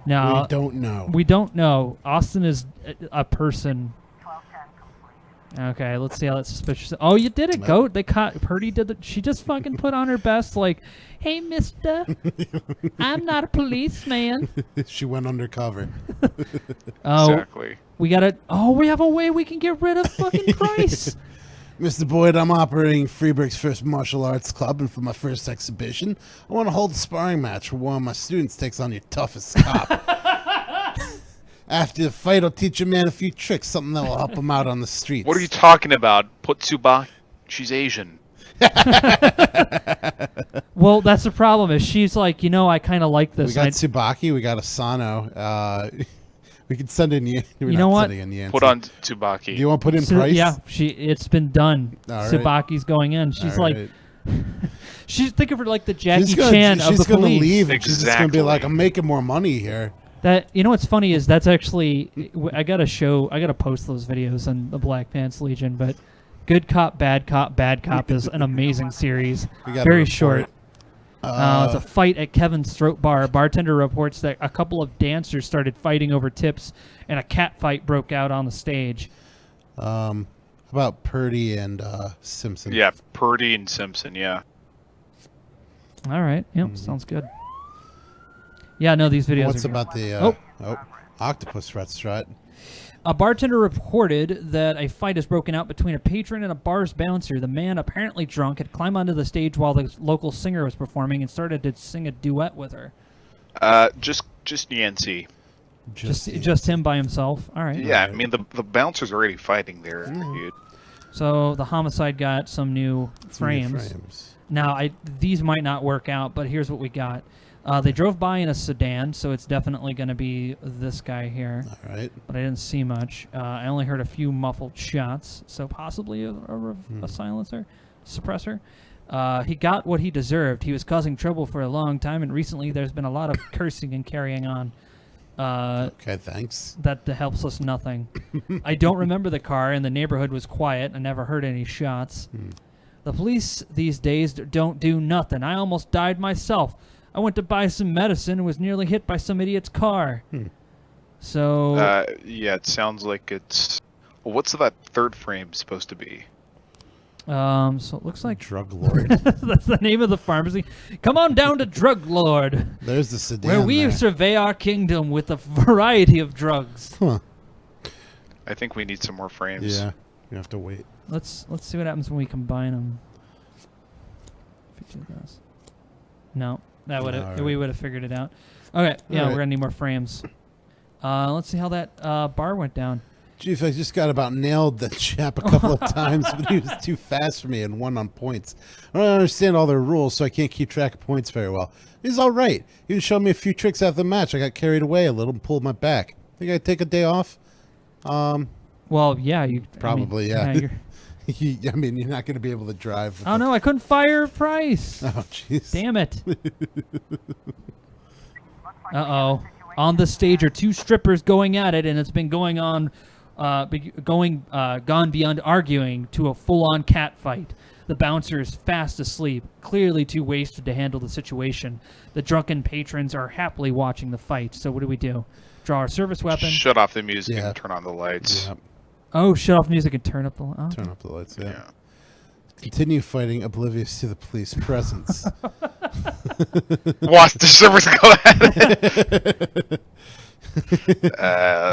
No, we don't know. We don't know. Austin is a person. Okay, let's see how that's suspicious. Oh, you did it, Goat. They caught Purdy. She just fucking put on her best, like, hey, mister, I'm not a policeman. She went undercover. Exactly. We have a way we can get rid of fucking Price. Mr. Boyd, I'm operating Freeburg's first martial arts club, and for my first exhibition, I want to hold a sparring match where one of my students takes on your toughest cop. After the fight, I'll teach a man a few tricks, something that will help him out on the streets. What are you talking about? Put Tsubaki. She's Asian. Well, that's the problem. Is she's like, I kind of like this. We got Tsubaki, we got Asano. We can send in you. You know what? Put on Tsubaki. Do you want to put in Price? Yeah, it's been done. All right. Tsubaki's going in. She's All like, right. she's thinking of her like the Jackie Chan of the She's gonna police. leave. And she's just gonna be like, I'm making more money here. That what's funny is that's actually I gotta post those videos on the Black Pants Legion. But Good Cop, Bad Cop is an amazing series. Very short. It's a fight at Kevin's Throat Bar. A bartender reports that a couple of dancers started fighting over tips, and a cat fight broke out on the stage. About Purdy and Simpson. Yeah, Purdy and Simpson, yeah. All right. Yep, sounds good. Yeah, no, these videos What's are about the octopus restaurant? A bartender reported that a fight has broken out between a patron and a bar's bouncer. The man, apparently drunk, had climbed onto the stage while the local singer was performing and started to sing a duet with her. Just Yancey. Just him by himself. All right. Yeah, I mean the bouncer's already fighting there, dude. So the homicide got some new frames. Now these might not work out, but here's what we got. They drove by in a sedan, so it's definitely going to be this guy here. All right. But I didn't see much. I only heard a few muffled shots, so possibly a silencer, suppressor. He got what he deserved. He was causing trouble for a long time, and recently there's been a lot of cursing and carrying on. Okay, thanks. That helps us nothing. I don't remember the car, and the neighborhood was quiet. I never heard any shots. The police these days don't do nothing. I almost died myself. I went to buy some medicine and was nearly hit by some idiot's car. So... yeah, it sounds like it's... Well, what's that third frame supposed to be? So it looks like... Drug Lord. That's the name of the pharmacy. Come on down to Drug Lord. There's the sedan where we survey our kingdom with a variety of drugs. Huh. I think we need some more frames. Yeah. You have to wait. Let's see what happens when we combine them. No, that would have we would have figured it out. Okay, yeah, we're gonna need more frames. Let's see how that bar went down. Chief, I just got about nailed that chap a couple of times, but he was too fast for me and won on points. I don't understand all their rules, so I can't keep track of points very well. He's all right. He even showed me a few tricks after the match. I got carried away a little and pulled my back. Think I'd take a day off? Well, yeah, you probably, I mean, I mean, you're not going to be able to drive. Oh no, I couldn't fire Price. Oh, jeez. Damn it. Uh-oh. On the stage are two strippers going at it, and it's been going on, gone beyond arguing to a full-on cat fight. The bouncer is fast asleep, clearly too wasted to handle the situation. The drunken patrons are happily watching the fight. So what do? Draw our service weapon. Shut off the music and turn on the lights. Yeah. Oh, shut off music and turn up the lights. Turn up the lights, yeah. Continue fighting oblivious to the police presence. Watch the servers go at it.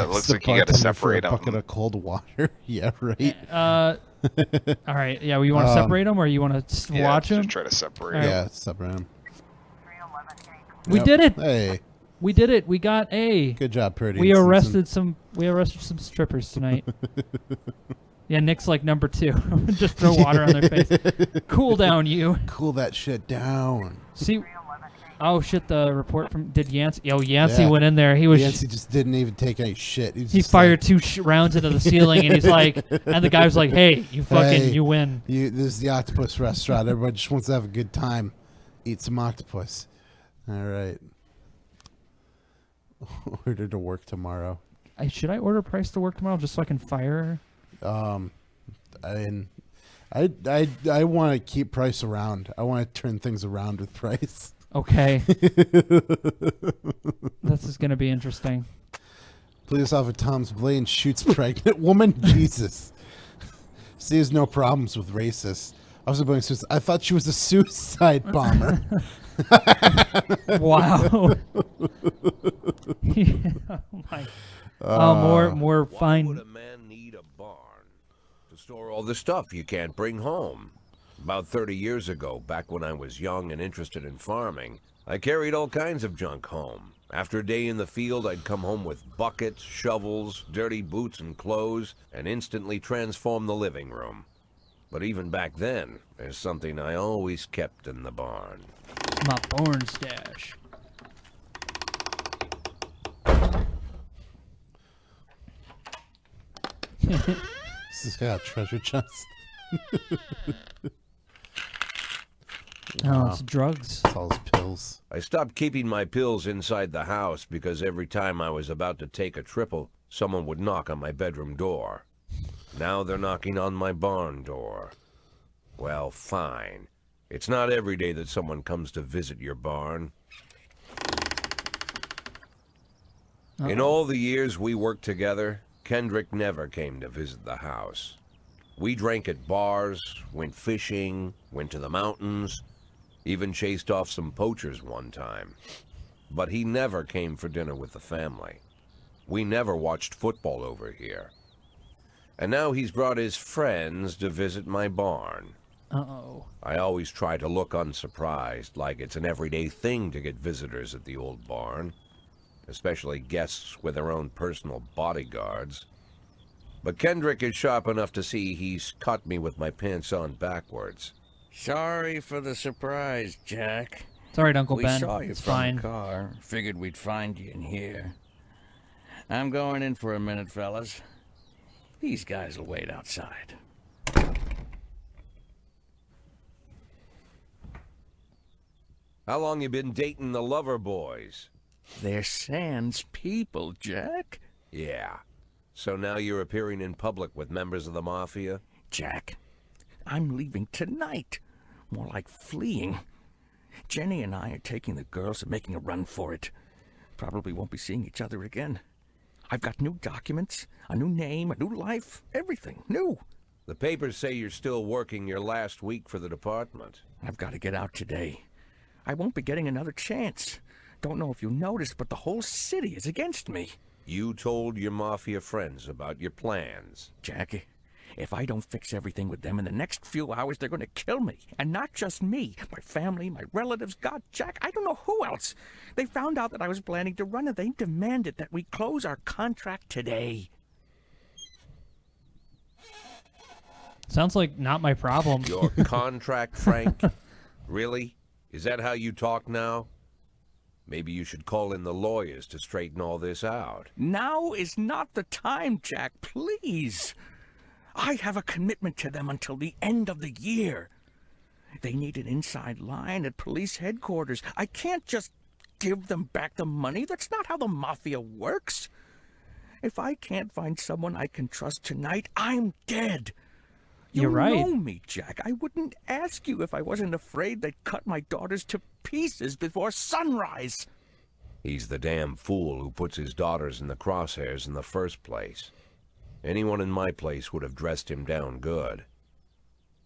Looks like you got to separate them. A bucket of cold water. Yeah, right. All right. Yeah, you want to separate them or you want to watch them? Just try to separate. Right. Yeah, separate them. We did it. Hey. We did it. We got A. Good job, Purdy. We arrested some strippers tonight. Yeah, Nick's like number 2. Just throw water on their face. Cool down, you. Cool that shit down. See, oh shit! The report from Yancey. Oh, Yancey went in there. Yancey just didn't even take any shit. He fired like, 2 rounds into the ceiling, and he's like, and the guy was like, "Hey, you win." This is the octopus restaurant. Everybody just wants to have a good time, eat some octopus. All right. Order to work tomorrow. Should I order Price to work tomorrow just so I can fire her? I want to keep Price around. I want to turn things around with Price. Okay. This is going to be interesting. Police officer Tom's Blaine shoots pregnant woman. Jesus. Sees no problems with racists. Officer Blaine says, I thought she was a suicide bomber. Wow. More fine. Why would a man need a barn to store all the stuff you can't bring home? About 30 years ago, back when I was young and interested in farming, I carried all kinds of junk home. After a day in the field, I'd come home with buckets, shovels, dirty boots and clothes, and instantly transform the living room. But even back then, there's something I always kept in the barn. My barn stash. This has got a treasure chest. Oh, it's drugs. It's all his pills. I stopped keeping my pills inside the house because every time I was about to take a triple, someone would knock on my bedroom door. Now they're knocking on my barn door. Well, fine. It's not every day that someone comes to visit your barn. In all the years we worked together, Kendrick never came to visit the house. We drank at bars, went fishing, went to the mountains, even chased off some poachers one time. But he never came for dinner with the family. We never watched football over here. And now he's brought his friends to visit my barn. Uh-oh. I always try to look unsurprised, like it's an everyday thing to get visitors at the old barn, especially guests with their own personal bodyguards. But Kendrick is sharp enough to see he's caught me with my pants on backwards. Sorry for the surprise, Jack. It's all right, Uncle Ben. We saw you it's from fine. the car. Figured we'd find you in here. I'm going in for a minute, fellas. These guys will wait outside. How long you been dating the lover boys? They're Sans people, Jack. Yeah. So now you're appearing in public with members of the Mafia? Jack, I'm leaving tonight. More like fleeing. Jenny and I are taking the girls and making a run for it. Probably won't be seeing each other again. I've got new documents, a new name, a new life, everything new. The papers say you're still working your last week for the department. I've got to get out today. I won't be getting another chance. Don't know if you noticed, but the whole city is against me. You told your Mafia friends about your plans. Jackie, If I don't fix everything with them in the next few hours, they're going to kill me. And not just me. My family, my relatives, God, Jack, I don't know who else. They found out that I was planning to run and they demanded that we close our contract today. Sounds like not my problem. Your contract, Frank? Really? Is that how you talk now? Maybe you should call in the lawyers to straighten all this out. Now is not the time, Jack, please. I have a commitment to them until the end of the year. They need an inside line at police headquarters. I can't just give them back the money. That's not how the mafia works. If I can't find someone I can trust tonight, I'm dead. You're right. You know me, Jack. I wouldn't ask you if I wasn't afraid they'd cut my daughters to pieces before sunrise. He's the damn fool who puts his daughters in the crosshairs in the first place. Anyone in my place would have dressed him down good.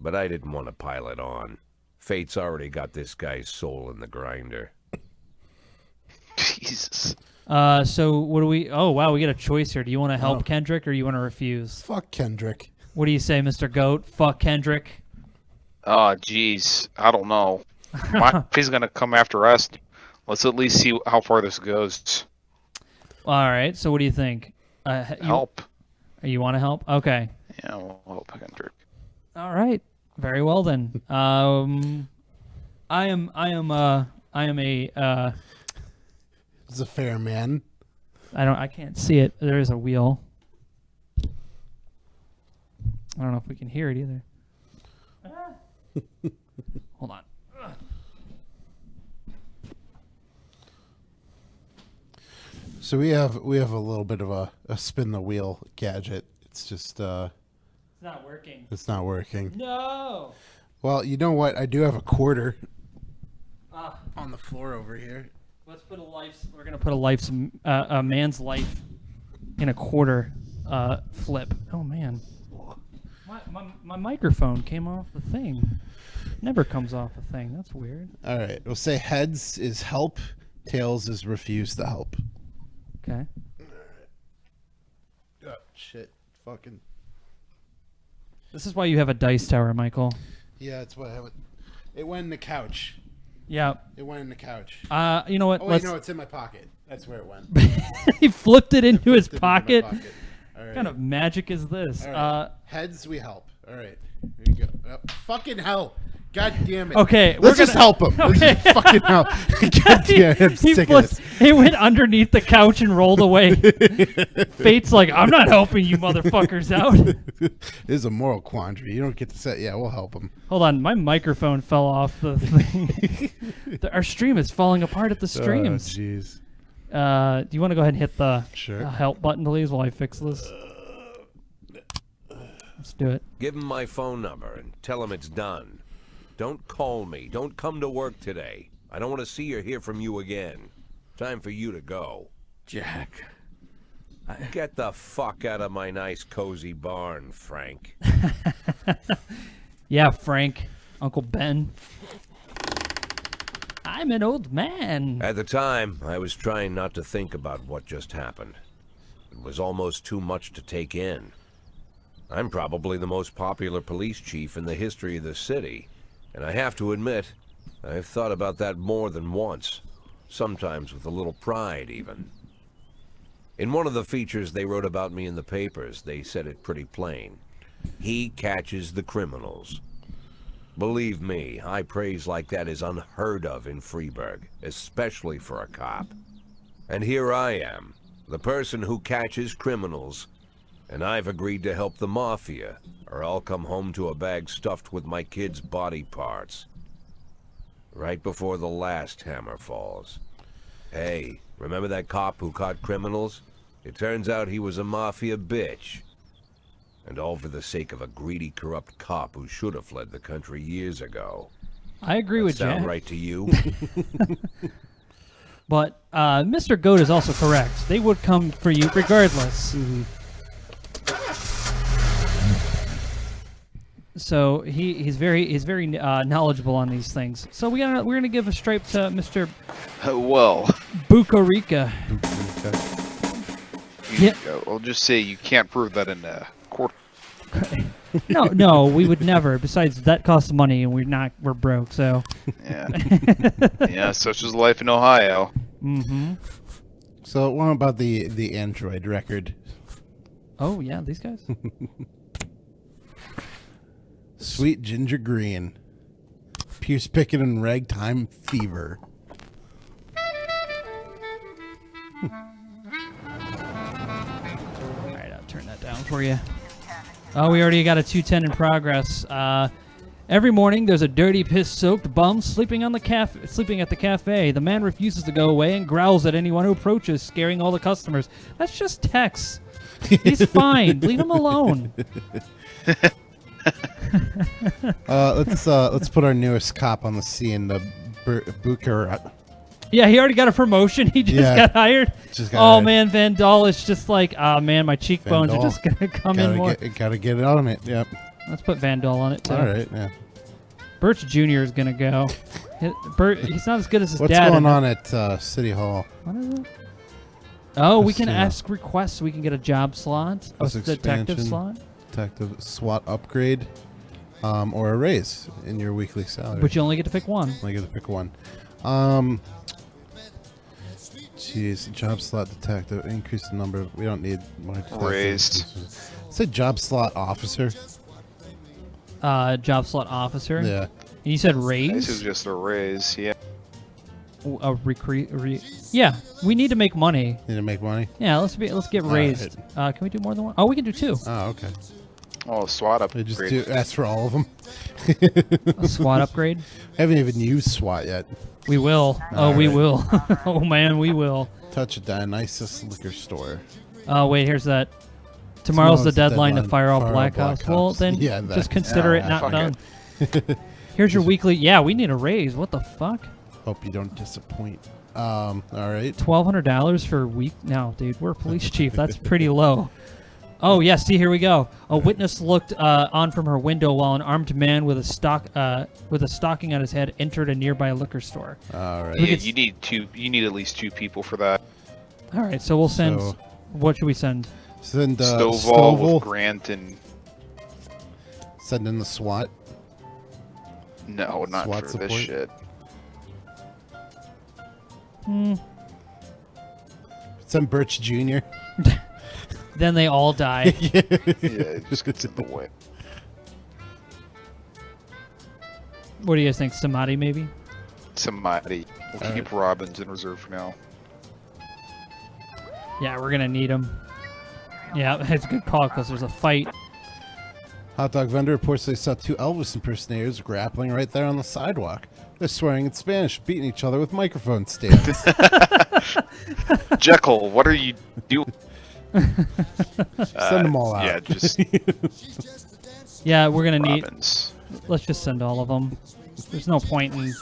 But I didn't want to pile it on. Fate's already got this guy's soul in the grinder. Jesus. So what do we... Oh, wow, we get a choice here. Do you want to help Kendrick or you want to refuse? Fuck Kendrick. What do you say, Mr. Goat? Fuck Kendrick? Oh, jeez. I don't know. If he's going to come after us, let's at least see how far this goes. All right, so what do you think? Help. You want to help? Okay. Yeah, we'll help Kendrick. All right. Very well then. I am a It's a fair man. I can't see it. There is a wheel. I don't know if we can hear it either. Hold on. So we have a little bit of a spin the wheel gadget. It's just it's not working. It's not working. No. Well, you know what? I do have a quarter on the floor over here. Let's put we're gonna put a man's life in a quarter flip. Oh man. My microphone came off the thing. Never comes off the thing. That's weird. All right. We'll say heads is help, tails is refuse to help. Okay. Oh, shit. Fucking. This is why you have a dice tower, Michael. Yeah, that's what I have. It went in the couch. Yeah. It went in the couch. You know what? Oh, wait, no, it's in my pocket. That's where it went. He flipped it into his pocket. All right. What kind of magic is this? All right. Heads, we help. All right. Here you go. Fucking hell. God damn it. Okay. Let's just help him. Okay. Let's just fucking help. God damn it. I'm sick of this. He went underneath the couch and rolled away. Fate's like, I'm not helping you motherfuckers out. This is a moral quandary. You don't get to say, yeah, we'll help him. Hold on. My microphone fell off the thing. Our stream is falling apart at the streams. Oh, jeez. Do you want to go ahead and hit the sure. Help button, please, while I fix this? Let's do it. Give him my phone number and tell him it's done. Don't call me. Don't come to work today. I don't want to see or hear from you again. Time for you to go. Jack. Get the fuck out of my nice cozy barn, Frank. Yeah, Frank. Uncle Ben. I'm an old man. At the time, I was trying not to think about what just happened. It was almost too much to take in. I'm probably the most popular police chief in the history of the city, and I have to admit, I've thought about that more than once, sometimes with a little pride even. In one of the features they wrote about me in the papers, they said it pretty plain. He catches the criminals. Believe me, high praise like that is unheard of in Freeburg, especially for a cop. And here I am, the person who catches criminals, and I've agreed to help the mafia, or I'll come home to a bag stuffed with my kids' body parts. Right before the last hammer falls. Hey, remember that cop who caught criminals? It turns out he was a mafia bitch. And all for the sake of a greedy, corrupt cop who should have fled the country years ago. I agree with Jack. Sound right to you? But Mr. Goat is also correct. They would come for you regardless. Mm-hmm. So he's very knowledgeable on these things. So we're gonna give a stripe to Mr. Well, Bucarica. Yeah. I'll just say you can't prove that in court. No, we would never. Besides, that costs money, and we're broke. So. Yeah. Yeah, such is life in Ohio. Mm-hmm. So, what about the Android record? Oh yeah, these guys. Sweet Ginger Green, Pierce Pickett and Ragtime Fever. All right, I'll turn that down for you. Oh, we already got a 210 in progress. Every morning, there's a dirty, piss-soaked bum sleeping at the cafe. The man refuses to go away and growls at anyone who approaches, scaring all the customers. That's just Tex. He's fine. Leave him alone. Let's put our newest cop on the scene, the Booker. Yeah, he already got a promotion. He just got hired. Hired. Man, Van Dahl is just like, man, my cheekbones are just gonna come in more. Gotta get it on it. Yep. Let's put Van Dahl on it too. All right. Yeah. Birch Jr. is gonna go. He's not as good as his What's dad. What's going on at City Hall? What is it? Oh, we can ask requests. We can get a job slot, a detective slot, detective SWAT upgrade, or a raise in your weekly salary. But you only get to pick one. Only get to pick one. Jeez, job slot detective. Increase the number. We don't need more detectives. Raised. Say job slot officer. Job slot officer. Yeah. And you said raise. This is just a raise. Yeah. Yeah, we need to make money. Need to make money. Yeah, let's get raised. Can we do more than one? Oh, we can do two. Oh, okay. Oh, SWAT upgrade. Just ask for all of them. A SWAT upgrade? I haven't even used SWAT yet. We will. We will. Oh man, we will. Touch a Dionysus liquor store. Oh wait, here's that. Tomorrow's the deadline to fire off Black Ops. Well, then just consider it not done. Here's your weekly. Yeah, we need a raise. What the fuck? Hope you don't disappoint. All right. $1,200 for a week? No, dude, we're a police chief. That's pretty low. Oh, yeah, see, here we go. A witness looked on from her window while an armed man with a stocking on his head entered a nearby liquor store. All right. Yeah, you need at least 2 people for that. All right, so we'll send. What should we send? Send Stovall with Grant and. Send in the SWAT. No, not SWAT for support? this shit. Send Birch Jr. Then they all die. Yeah, it just gets in the way. What do you guys think? Samadhi, maybe? Samadhi. We'll keep Robbins in reserve for now. Yeah, we're going to need him. Yeah, it's a good call because there's a fight. Hot dog vendor reports they saw 2 Elvis impersonators grappling right there on the sidewalk. They're swearing in Spanish, beating each other with microphone stands. Jekyll, what are you doing? Send them all out. Yeah, just. Yeah, we're gonna need. Robbins. Let's just send all of them. There's no point in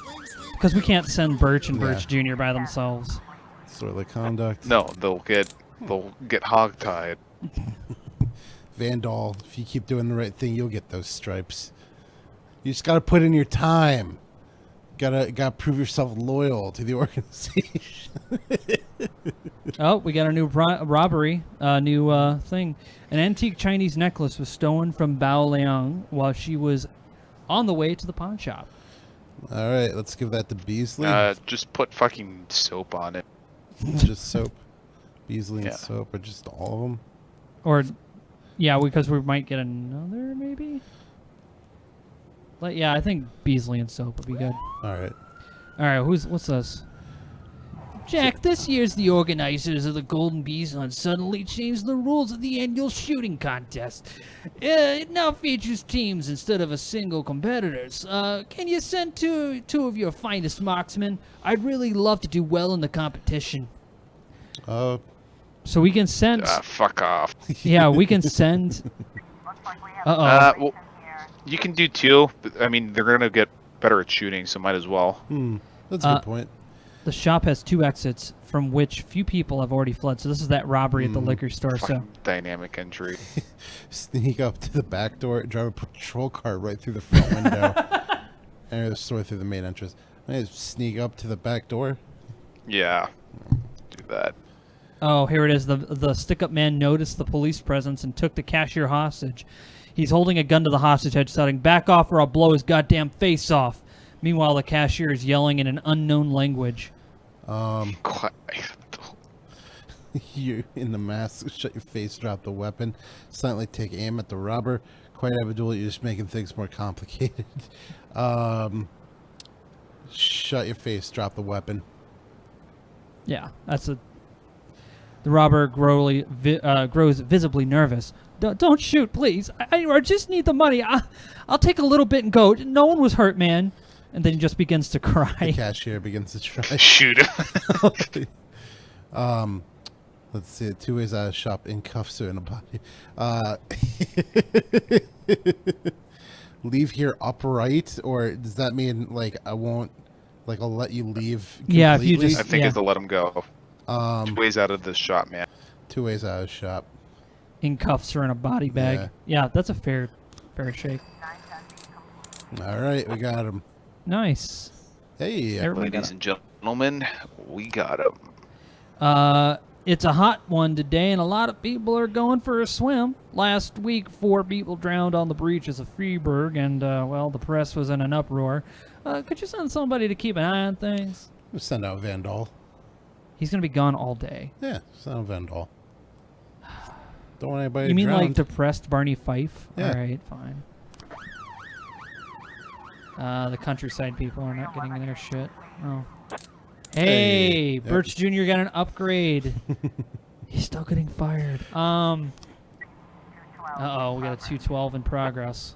because we can't send Birch and Birch Jr. by themselves. Disorderly conduct. No, they'll get hogtied. Vandal, if you keep doing the right thing, you'll get those stripes. You just gotta put in your time. Gotta prove yourself loyal to the organization. Oh, we got a new robbery, new thing. An antique Chinese necklace was stolen from Bao Liang while she was on the way to the pawn shop. All right, let's give that to Beasley. Just put fucking soap on it. Just soap. Beasley and soap, or just all of them? Or, yeah, because we might get another, maybe? Yeah, I think Beasley and soap would be good. All right. All right, what's this? Jack, this year's the organizers of the Golden Bees Hunt suddenly changed the rules of the annual shooting contest. It now features teams instead of a single competitors. Can you send two of your finest marksmen? I'd really love to do well in the competition. So we can send... fuck off. Yeah, we can send... Well, you can do 2, but, I mean, they're going to get better at shooting, so might as well. That's a good point. The shop has 2 exits from which few people have already fled. So this is that robbery at the liquor store. So dynamic entry. Sneak up to the back door, drive a patrol car right through the front window, enter the store through the main entrance. Sneak up to the back door. Yeah, do that. Oh, here it is. The stick-up man noticed the police presence and took the cashier hostage. He's holding a gun to the hostage head, shouting, "Back off or I'll blow his goddamn face off." Meanwhile, the cashier is yelling in an unknown language. You in the mask, shut your face, drop the weapon, silently take aim at the robber. Quite evidently, you're just making things more complicated. Shut your face, drop the weapon. Yeah, that's a... The robber grows visibly nervous. Don't shoot, please. I just need the money. I'll take a little bit and go. No one was hurt, man. And then he just begins to cry. The cashier begins to try. Shoot him. Let's see. 2 ways out of shop, in cuffs or in a body. Leave here upright, or does that mean like I won't, like I'll let you leave completely? Yeah, if you just... I think it's to let him go. 2 ways out of the shop, man. 2 ways out of shop. In cuffs or in a body bag. Yeah, that's a fair shake. All right, we got him. Nice. Hey, ladies and gentlemen, we got him. It's a hot one today, and a lot of people are going for a swim. Last week, 4 people drowned on the beaches of Freiburg, and, well, the press was in an uproar. Could you send somebody to keep an eye on things? We'll send out Vandal. He's going to be gone all day. Yeah, send out Vandal. Don't want anybody You mean drowned. like depressed Barney Fife? Yeah. All right, fine. The countryside people are not getting their shit. Oh. Hey, Birch Jr. got an upgrade. He's still getting fired. Uh-oh, we got a 212 in progress.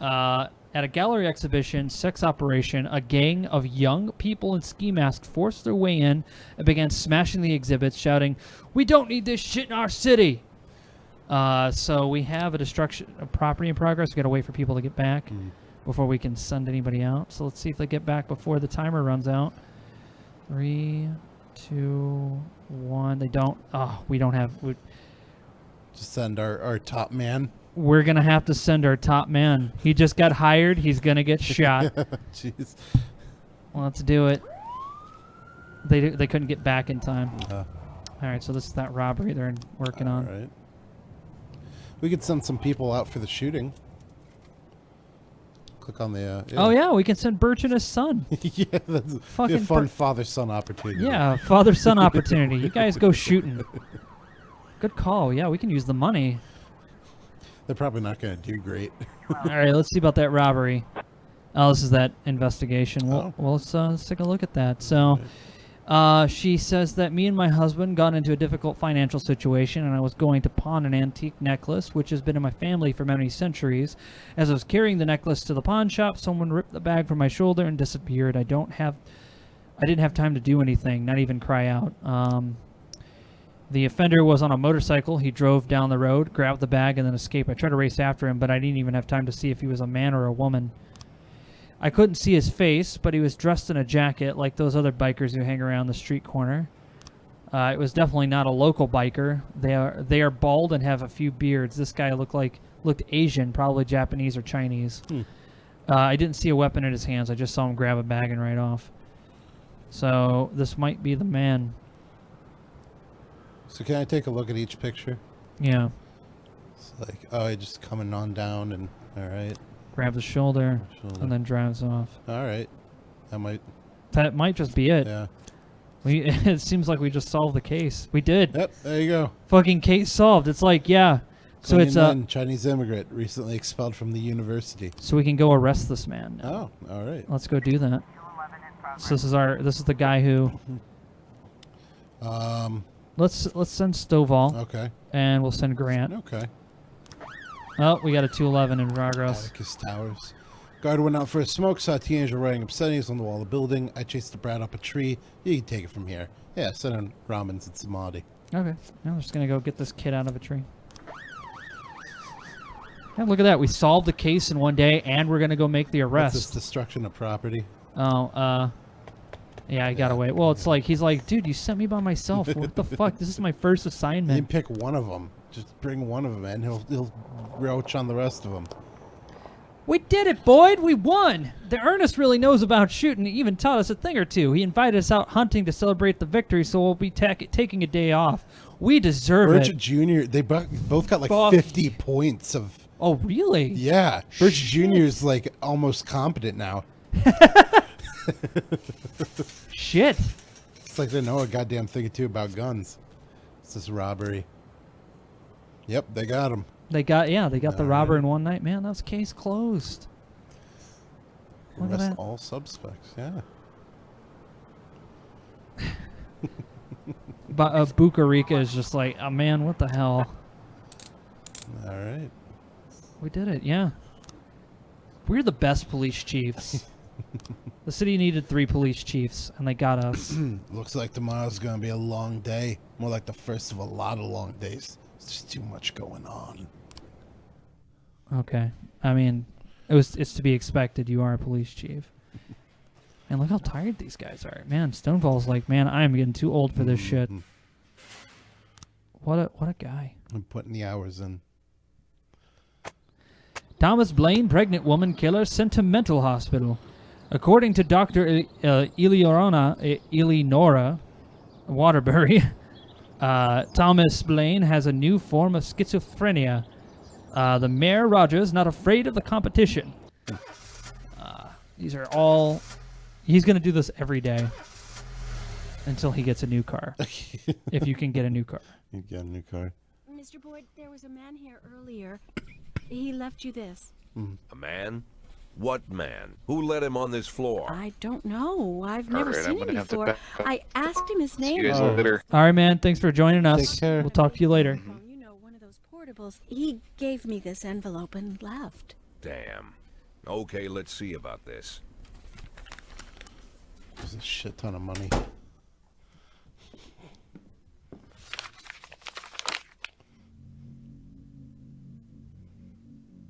At a gallery exhibition, sex operation, a gang of young people in ski masks forced their way in and began smashing the exhibits, shouting, "We don't need this shit in our city!" So we have a destruction of property in progress. We got to wait for people to get back before we can send anybody out. So let's see if they get back before the timer runs out. 3, 2, 1. They don't. Oh, we don't have. Just send our top man. We're gonna have to send our top man. He just got hired. He's gonna get shot. Jeez. Well, let's do it. They couldn't get back in time. All right, so this is that robbery they're working on. All right. We could send some people out for the shooting. Click on the. Yeah. Oh yeah, we can send Birch and his son. Yeah, that's fucking a fun father-son opportunity. Yeah, father-son opportunity. You guys go shooting. Good call. Yeah, we can use the money. They're probably not going to do great. All right, let's see about that robbery. Oh, this is that investigation. Well, let's take a look at that. So, she says that me and my husband got into a difficult financial situation, and I was going to pawn an antique necklace, which has been in my family for many centuries. As I was carrying the necklace to the pawn shop, someone ripped the bag from my shoulder and disappeared. I didn't have time to do anything, not even cry out. The offender was on a motorcycle. He drove down the road, grabbed the bag, and then escaped. I tried to race after him, but I didn't even have time to see if he was a man or a woman. I couldn't see his face, but he was dressed in a jacket like those other bikers who hang around the street corner. It was definitely not a local biker. They are bald and have a few beards. This guy looked Asian, probably Japanese or Chinese. I didn't see a weapon in his hands. I just saw him grab a bag and ride off. So this might be the man. So can I take a look at each picture? Yeah. It's like, oh, just coming on down and all right. Grabs the shoulder and then drives off. All right. That might just be it. Yeah. It seems like we just solved the case. We did. Yep, there you go. Fucking case solved. It's like, yeah. So it's a Chinese immigrant recently expelled from the university. So we can go arrest this man now. Oh, all right. Let's go do that. So this is the guy who Let's send Stovall. Okay. And we'll send Grant. Okay. Oh, we got a 211 in progress. Atticus Towers. Guard went out for a smoke, saw a teenager writing obscenities on the wall of the building. I chased the brat up a tree. You can take it from here. Yeah, send in Ramens and Samadhi. Okay. Now we're just going to go get this kid out of a tree. Yeah, look at that. We solved the case in one day, and we're going to go make the arrest. What's this destruction of property? Oh, yeah, I got away. Well, it's like, he's like, dude, you sent me by myself. What the fuck? This is my first assignment. You can pick one of them. Just bring one of them in. He'll roach on the rest of them. We did it, Boyd. We won. The Ernest really knows about shooting. He even taught us a thing or two. He invited us out hunting to celebrate the victory, so we'll be taking a day off. We deserve Burgett it. Jr., they both got like 50 points of Oh, really? Yeah. Birch Jr. is like almost competent now. Shit. It's like they know a goddamn thing or two about guns. It's this robbery. Yep, they got him. They got the robber in one night. Man, that's case closed. Look at Arrest that. all suspects, yeah. But Bucarica is just like, oh man, what the hell? All right. We did it, yeah. We're the best police chiefs. The city needed 3 police chiefs, and they got us. Looks like tomorrow's going to be a long day. More like the first of a lot of long days. There's just too much going on. Okay. I mean, it's to be expected. You are a police chief. And look how tired these guys are. Man, Stonefall's like, man, I am getting too old for this shit. What a guy. I'm putting the hours in. Thomas Blaine, pregnant woman killer, sent to mental hospital. According to Dr. Eleonora Waterbury, Thomas Blaine has a new form of schizophrenia. The Mayor Rogers not afraid of the competition. These are all... He's going to do this every day until he gets a new car. If you can get a new car. You get a new car. Mr. Boyd, there was a man here earlier. He left you this. A man? What man? Who let him on this floor? I don't know. I've never Alright, seen I'm him gonna have to before. back up. I asked him his See you name. guys later. All right, man. Thanks for joining us. Take care. We'll talk to you later. You know, one of those portables. He gave me this envelope and left. Damn. Okay, let's see about this. There's a shit ton of money.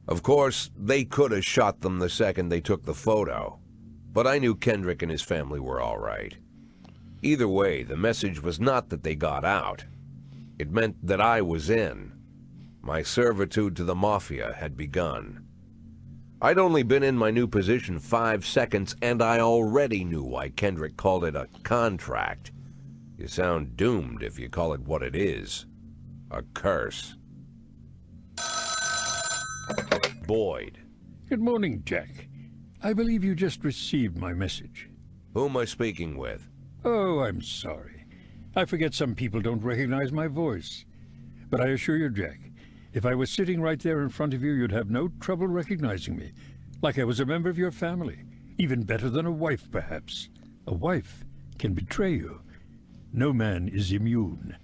Of course, they could have shot them the second they took the photo. But I knew Kendrick and his family were all right. Either way, the message was not that they got out. It meant that I was in. My servitude to the Mafia had begun. I'd only been in my new position 5 seconds, and I already knew why Kendrick called it a contract. You sound doomed if you call it what it is. A curse. Boyd. Good morning, Jack. I believe you just received my message. Who am I speaking with? Oh, I'm sorry. I forget some people don't recognize my voice. But I assure you, Jack, if I was sitting right there in front of you, you'd have no trouble recognizing me. Like I was a member of your family. Even better than a wife, perhaps. A wife can betray you. No man is immune.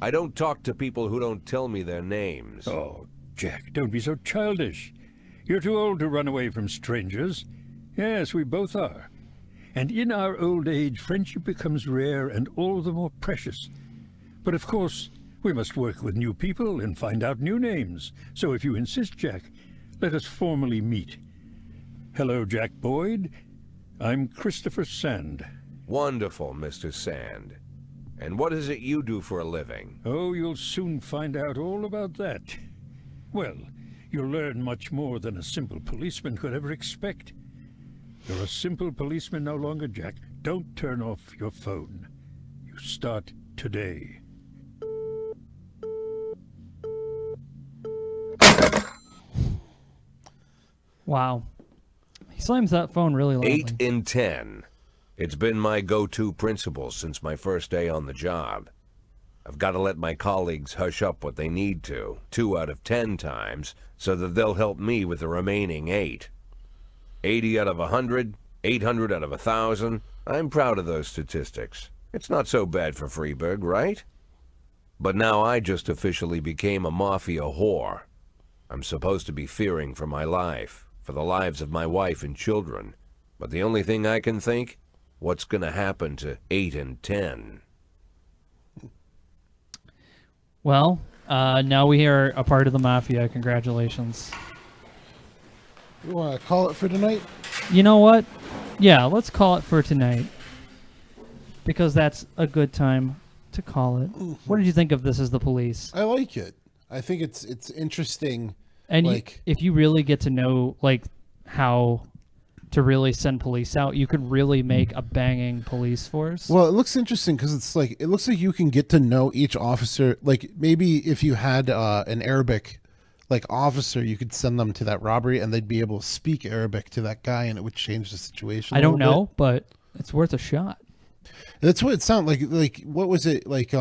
I don't talk to people who don't tell me their names. Oh, Jack, don't be so childish. You're too old to run away from strangers. Yes, we both are. And in our old age, friendship becomes rare and all the more precious. But of course, we must work with new people and find out new names. So if you insist, Jack, let us formally meet. Hello, Jack Boyd. I'm Christopher Sand. Wonderful, Mr. Sand. And what is it you do for a living? Oh, you'll soon find out all about that. Well, you'll learn much more than a simple policeman could ever expect. You're a simple policeman no longer, Jack. Don't turn off your phone. You start today. Wow. He slams that phone really loudly. 8 in 10. It's been my go-to principle since my first day on the job. I've got to let my colleagues hush up what they need to, 2 out of 10 times, so that they'll help me with the remaining 8. 80 out of 100, 800 out of 1,000. I'm proud of those statistics. It's not so bad for Freeburg, right? But now I just officially became a mafia whore. I'm supposed to be fearing for my life, for the lives of my wife and children. But the only thing I can think, what's going to happen to 8 and 10? Well, now we are a part of the Mafia. Congratulations. You want to call it for tonight? You know what? Yeah, let's call it for tonight. Because that's a good time to call it. Mm-hmm. What did you think of This Is the Police? I like it. I think it's interesting. And like, if you really get to know like how to really send police out, you could really make a banging police force. Well, it looks interesting because it looks like you can get to know each officer. Like maybe if you had an Arabic like officer, you could send them to that robbery and they'd be able to speak Arabic to that guy and it would change the situation. I don't know, but it's worth a shot. That's what it sounded like. Like, what was it like?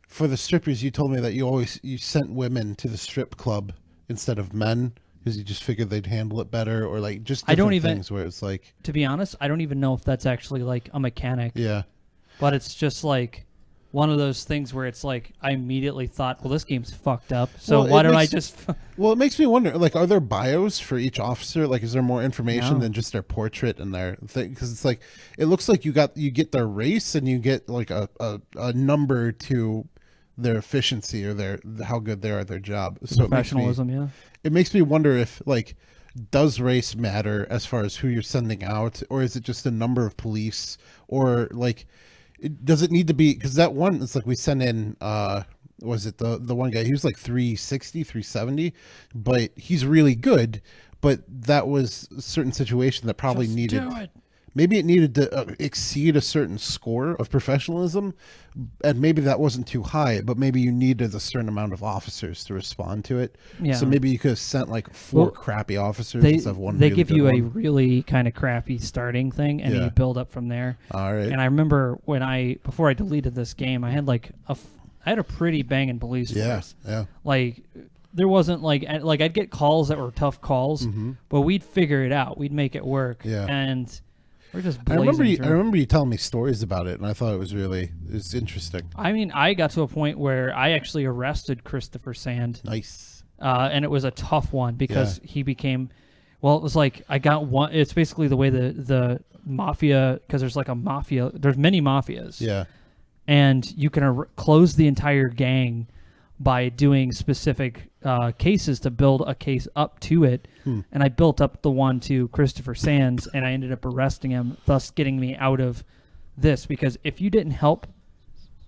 For the strippers, you told me that you sent women to the strip club instead of men because you just figured they'd handle it better, or like just different things where it's like. To be honest, I don't even know if that's actually like a mechanic. Yeah. But it's just like one of those things where it's like I immediately thought, well, this game's fucked up. So why don't I just? Well, it makes me wonder. Like, are there bios for each officer? Like, is there more information than just their portrait and their thing? Because it's like it looks like you get their race and you get like a number to their efficiency or their how good they are at their job. So Professionalism, it makes me wonder if like does race matter as far as who you're sending out, or is it just a number of police, or like does it need to be because that one it's like we sent in was it the one guy, he was like 360 370 but he's really good, but that was a certain situation that probably maybe it needed to exceed a certain score of professionalism, and maybe that wasn't too high, but maybe you needed a certain amount of officers to respond to it. Yeah. So maybe you could have sent like 4 crappy officers instead of one. They really give you good a one. really kind of crappy starting thing, and you build up from there. All right. And I remember before I deleted this game, I had like I had a pretty banging police force. Yeah. Like there wasn't like I'd get calls that were tough calls, but we'd figure it out. We'd make it work. Yeah. And we're just I remember you telling me stories about it, and I thought it was interesting. I mean, I got to a point where I actually arrested Christopher Sand. Nice. And it was a tough one because he became, well, it was like I got one. It's basically the way the mafia, because there's like a mafia. There's many mafias. Yeah. And you can close the entire gang by doing specific cases to build a case up to it. And I built up the one to Christopher Sands, and I ended up arresting him, thus getting me out of this. Because if you didn't help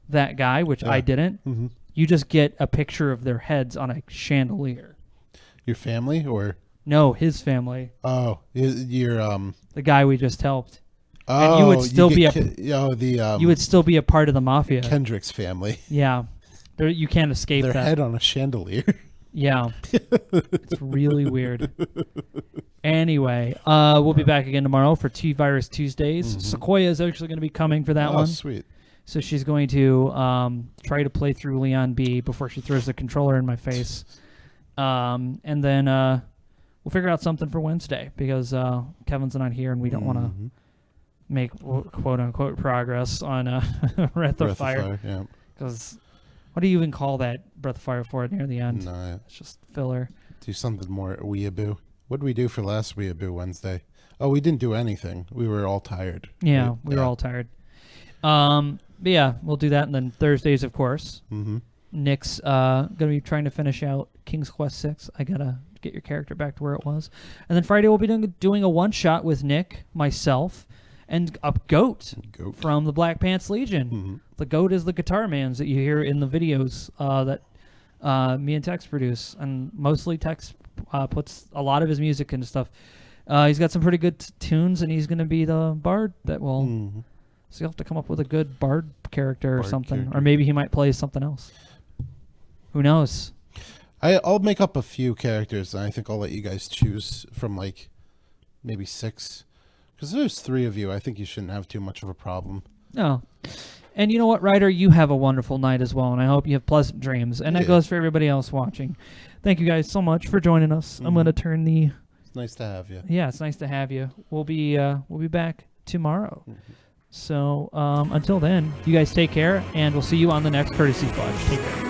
that guy, which I didn't, you just get a picture of their heads on a chandelier. Your family or? No, his family. Oh, your the guy we just helped. Oh, and you would still you would still be a part of the mafia. Kendrick's family. Yeah. You can't escape their that. Head on a chandelier. Yeah. It's really weird. Anyway, we'll be back again tomorrow for T-Virus Tuesdays. Sequoia is actually going to be coming for that one. Oh, sweet. So she's going to try to play through Leon B before she throws the controller in my face. And then we'll figure out something for Wednesday because Kevin's not here and we don't want to make quote-unquote progress on Breath of Fire. Because what do you even call that Breath of Fire for near the end? No, it's just filler. Do something more weeaboo. What did we do for last weeaboo Wednesday? Oh, we didn't do anything. We were all tired. Yeah, we were all tired. But yeah, we'll do that. And then Thursdays, of course. Nick's going to be trying to finish out King's Quest 6. I got to get your character back to where it was. And then Friday, we'll be doing a one-shot with Nick, myself, and a goat from the Black Pants Legion. The goat is the guitar mans that you hear in the videos that me and Tex produce. And mostly Tex puts a lot of his music into stuff. He's got some pretty good tunes, and he's going to be the bard that will... So you'll have to come up with a good bard character or something. Or maybe he might play something else. Who knows? I'll make up a few characters, and I think I'll let you guys choose from like maybe 6. Because there's 3 of you. I think you shouldn't have too much of a problem. No. And you know what, Ryder? You have a wonderful night as well, and I hope you have pleasant dreams. And that goes for everybody else watching. Thank you guys so much for joining us. I'm going to turn the... It's nice to have you. Yeah, it's nice to have you. We'll be back tomorrow. So until then, you guys take care, and we'll see you on the next Courtesy Fudge. Take care.